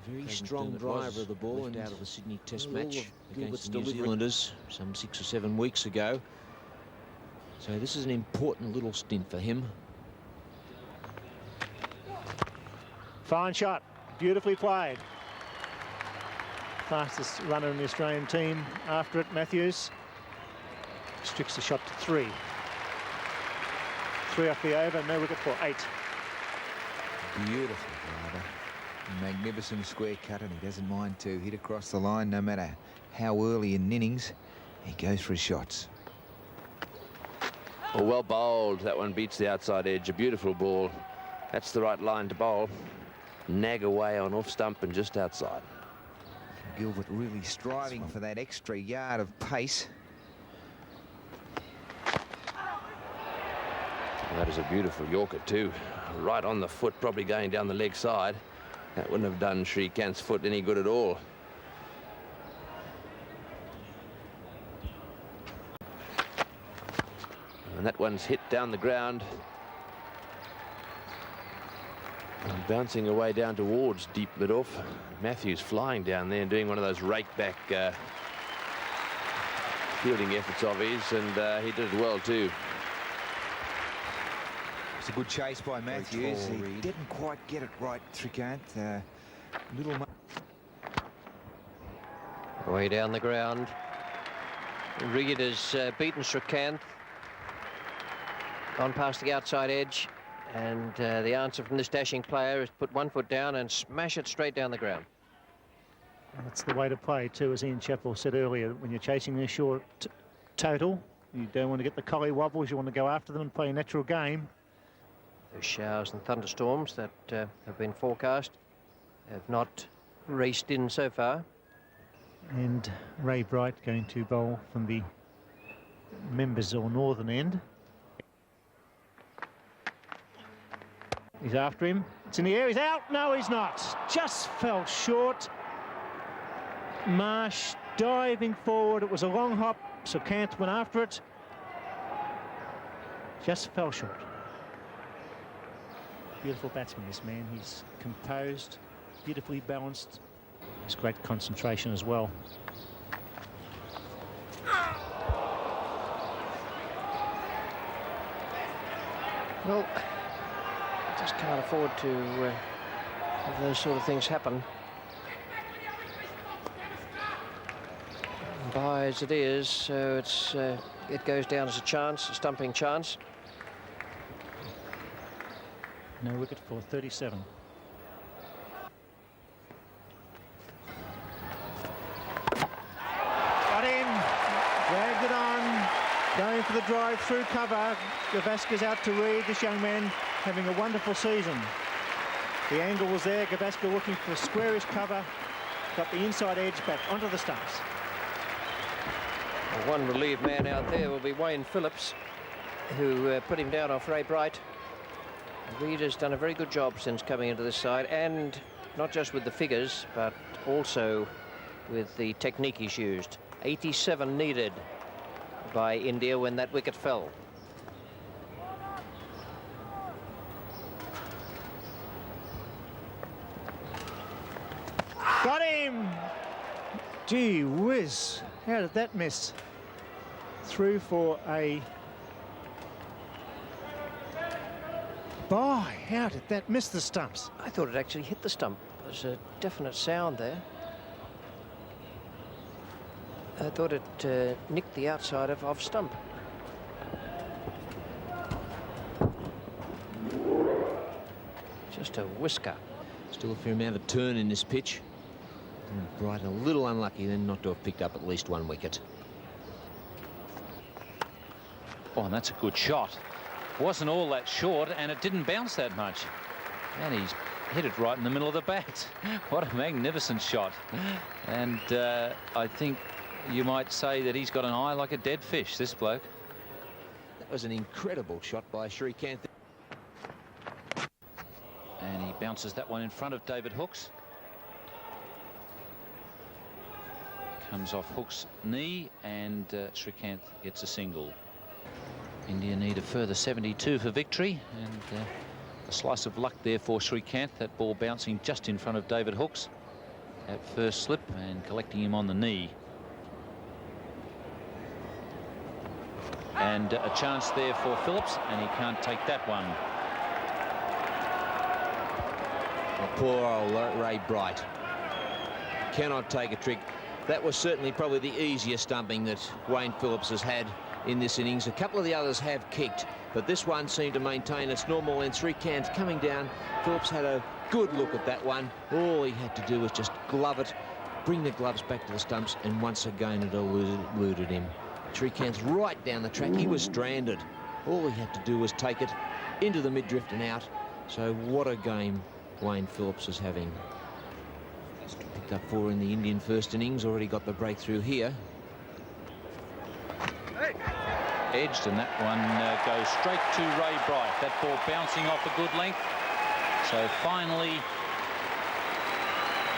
Very strong driver of the ball and out of the Sydney Test match against the New Zealanders some 6 or 7 weeks ago. So this is an important little stint for him. Fine shot. Beautifully played. Fastest runner in the Australian team after it, Matthews. Restricts the shot to 3. 3 off the over, no wicket for 8. Beautiful driver. Magnificent square cut, and he doesn't mind to hit across the line no matter how early in innings he goes for his shots. Oh, well bowled. That one beats the outside edge. A beautiful ball. That's the right line to bowl. Nag away on off stump and just outside. Gilbert really striving for that extra yard of pace. That is a beautiful Yorker too. Right on the foot, probably going down the leg side. That wouldn't have done Srikanth's foot any good at all. And that one's hit down the ground. And bouncing away down towards deep mid-off. Matthews flying down there and doing one of those rake-back fielding efforts of his, and he did it well too. It's a good chase by Matthews. He didn't quite get it right, Srikanth. Little. Way down the ground. Reed has beaten Srikanth. Gone past the outside edge. And the answer from this dashing player is put one foot down and smash it straight down the ground. That's the way to play too, as Ian Chappell said earlier. When you're chasing a short total, you don't want to get the collie wobbles. You want to go after them and play a natural game. Those showers and thunderstorms that have been forecast have not raced in so far. And Ray Bright going to bowl from the members or northern end. He's after him. It's in the air. He's out. No, he's not. Just fell short. Marsh diving forward. It was a long hop. Srikanth went after it. just fell short. Beautiful batsman, this man. He's composed, beautifully balanced. He's great concentration as well. Well, I just can't afford to have those sort of things happen. By as it is, so it goes down as a chance, a stumping chance. No wicket for 37. Got in, dragged it on, going for the drive through cover. Gavaskar out to Reid. This young man having a wonderful season. The angle was there. Gavaskar looking for squarish cover. Got the inside edge back onto the stumps. The one relieved man out there will be Wayne Phillips, who put him down off Ray Bright. Reid has done a very good job since coming into this side, and not just with the figures, but also with the technique he's used. 87 needed by India when that wicket fell. Got him! Gee whiz, how did that miss? Through for a bye. How did that miss the stumps? I thought it actually hit the stump. There's a definite sound there. I thought it nicked the outside of stump. Just a whisker. Still a fair amount of turn in this pitch. And Bright a little unlucky then not to have picked up at least one wicket. Oh, and that's a good shot. Wasn't all that short, and it didn't bounce that much. And he's hit it right in the middle of the bat. What a magnificent shot. And I think you might say that he's got an eye like a dead fish, this bloke. That was an incredible shot by Srikanth. And he bounces that one in front of David Hooks. Comes off Hooks' knee, and Srikanth gets a single. India need a further 72 for victory, and a slice of luck there for Srikanth. That ball bouncing just in front of David Hooks at first slip and collecting him on the knee. And a chance there for Phillips, and he can't take that one. Oh, poor old Ray Bright. Cannot take a trick. That was certainly probably the easiest stumping that Wayne Phillips has had in this innings. A couple of the others have kicked, but this one seemed to maintain its normal length. Srikanth coming down. Phillips had a good look at that one. All he had to do was just glove it, bring the gloves back to the stumps, and once again it eluded him. Srikanth right down the track. He was stranded. All he had to do was take it into the mid-drift and out. So what a game Wayne Phillips is having. Picked up 4 in the Indian first innings. Already got the breakthrough here. Edged, and that one goes straight to Ray Bright. That ball bouncing off a good length. So finally,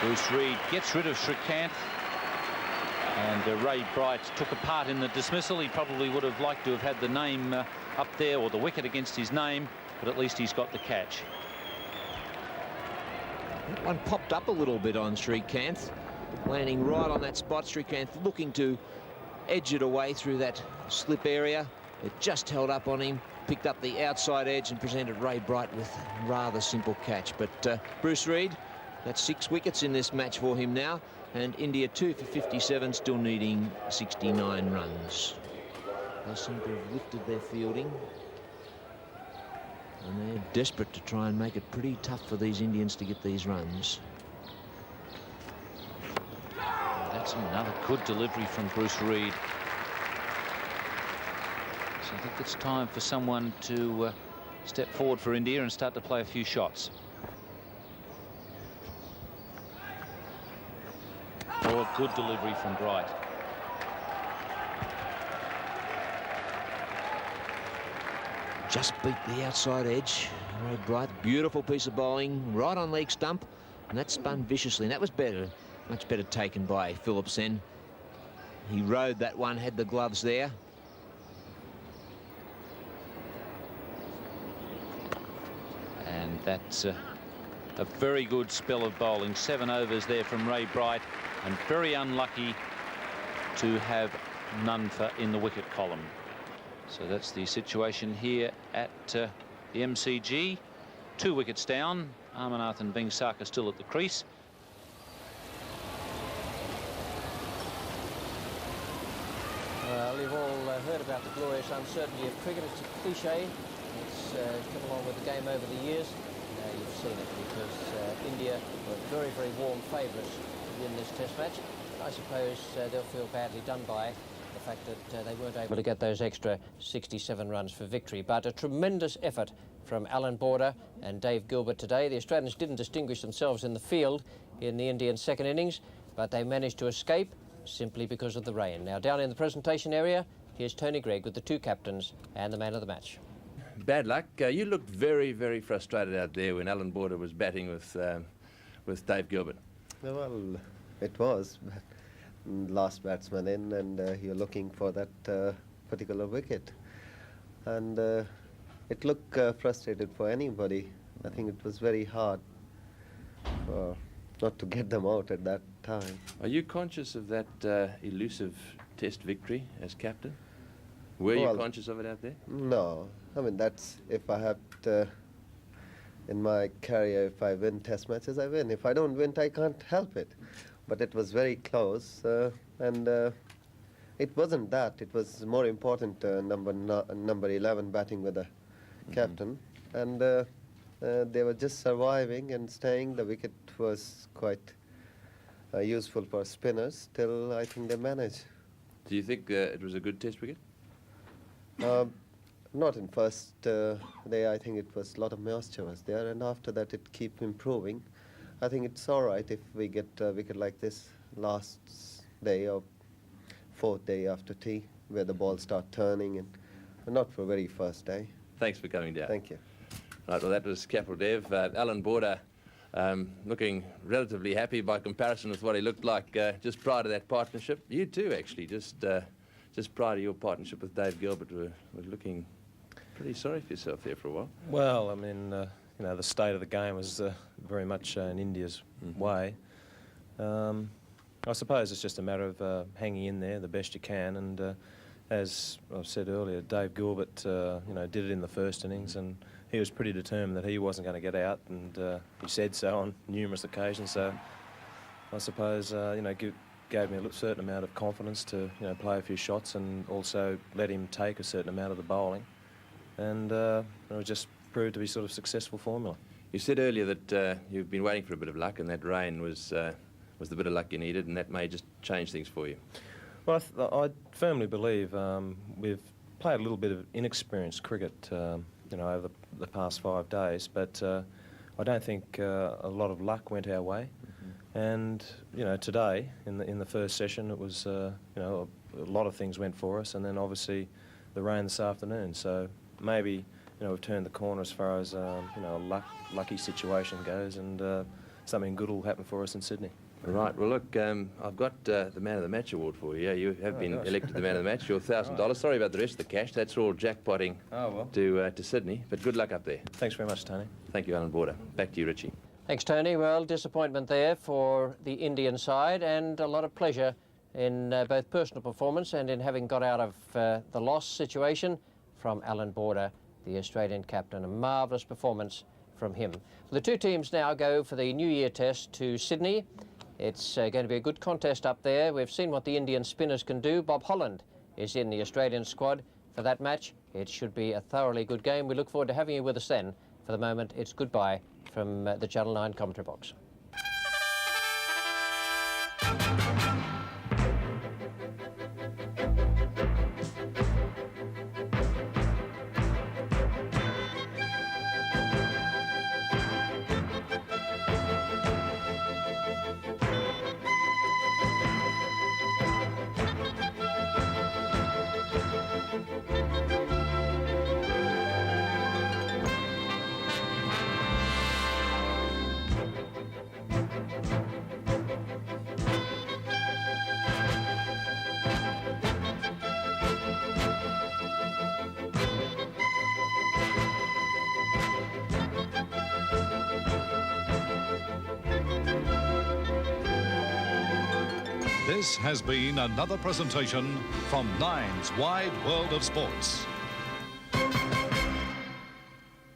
Bruce Reid gets rid of Srikanth, and Ray Bright took a part in the dismissal. He probably would have liked to have had the name up there, or the wicket against his name, but at least he's got the catch. That one popped up a little bit on Srikanth, landing right on that spot. Srikanth looking to edge it away through that slip area. It just held up on him, picked up the outside edge and presented Ray Bright with a rather simple catch. But Bruce Reid, that's 6 wickets in this match for him now, and India 2 for 57, still needing 69 runs. They seem to have lifted their fielding, and they're desperate to try and make it pretty tough for these Indians to get these runs. That's another good delivery from Bruce Reid. So I think it's time for someone to step forward for India and start to play a few shots. Or a good delivery from Bright. Just beat the outside edge. Ray Bright, beautiful piece of bowling, right on leg stump, and that spun viciously, and that was better. Much better taken by Phillips then. He rode that one, had the gloves there. that's a very good spell of bowling. 7 overs there from Ray Bright, and very unlucky to have none in the wicket column. So that's the situation here at the MCG. 2 wickets down. Amarnath and Vengsarkar still at the crease. Well, you've all heard about the glorious uncertainty of cricket. It's a cliche. It's come along with the game over the years. You've seen it because India were very, very warm favourites to win this Test match. I suppose they'll feel badly done by the fact that they weren't able to get those extra 67 runs for victory. But a tremendous effort from Alan Border and Dave Gilbert today. The Australians didn't distinguish themselves in the field in the Indian second innings, but they managed to escape simply because of the rain. Now, down in the presentation area, here's Tony Greig with the 2 captains and the man of the match. Bad luck. You looked very, very frustrated out there when Alan Border was batting with Dave Gilbert. Well, it was last batsman in, and you're looking for that particular wicket, and it looked frustrated for anybody. I think it was very hard not to get them out at that time. Are you conscious of that elusive Test victory as captain? Were you conscious of it out there? No. I mean, that's if I have to, in my career, if I win Test matches, I win. If I don't win, I can't help it. But it was very close, and it wasn't that. It was more important, number 11 batting with the captain. And they were just surviving and staying. The wicket was quite useful for spinners till I think they managed. Do you think it was a good Test wicket? Not in first day. I think it was a lot of moisture was there, and after that it keep improving. I think it's all right if we get a wicket like this last day or 4th day after tea, where the ball start turning, and not for very first day. Thanks for coming down. Thank you. Right, well, that was Kapil Dev. Alan Border looking relatively happy by comparison with what he looked like just prior to that partnership. You too, actually, just prior to your partnership with Dave Gilbert, were looking pretty sorry for yourself there for a while. Well, I mean, you know, the state of the game was very much in India's way. I suppose it's just a matter of hanging in there the best you can, and as I've said earlier, Dave Gilbert, you know, did it in the first innings, and he was pretty determined that he wasn't going to get out, and he said so on numerous occasions. So I suppose, you know, gave me a certain amount of confidence to, you know, play a few shots and also let him take a certain amount of the bowling, and it just proved to be sort of successful formula. You said earlier that you've been waiting for a bit of luck, and that rain was the bit of luck you needed, and that may just change things for you. Well, I firmly believe we've played a little bit of inexperienced cricket, you know, over the past 5 days, but I don't think a lot of luck went our way. And you know, today in the first session, it was you know, a lot of things went for us, and then obviously the rain this afternoon. So maybe, you know, we've turned the corner as far as you know, a lucky situation goes, and something good will happen for us in Sydney. Right. Well, look, I've got the Man of the Match award for you. Yeah, you have been elected the Man of the Match. You're $1,000. Sorry about the rest of the cash. That's all jackpotting to Sydney. But good luck up there. Thanks very much, Tony. Thank you, Alan Border. Back to you, Richie. Thanks, Tony. Well, disappointment there for the Indian side, and a lot of pleasure in both personal performance and in having got out of the loss situation from Alan Border, the Australian captain. A marvellous performance from him. The 2 teams now go for the New Year Test to Sydney. It's going to be a good contest up there. We've seen what the Indian spinners can do. Bob Holland is in the Australian squad for that match. It should be a thoroughly good game. We look forward to having you with us then. For the moment, it's goodbye from the Channel 9 commentary box. This has been another presentation from Nine's Wide World of Sports.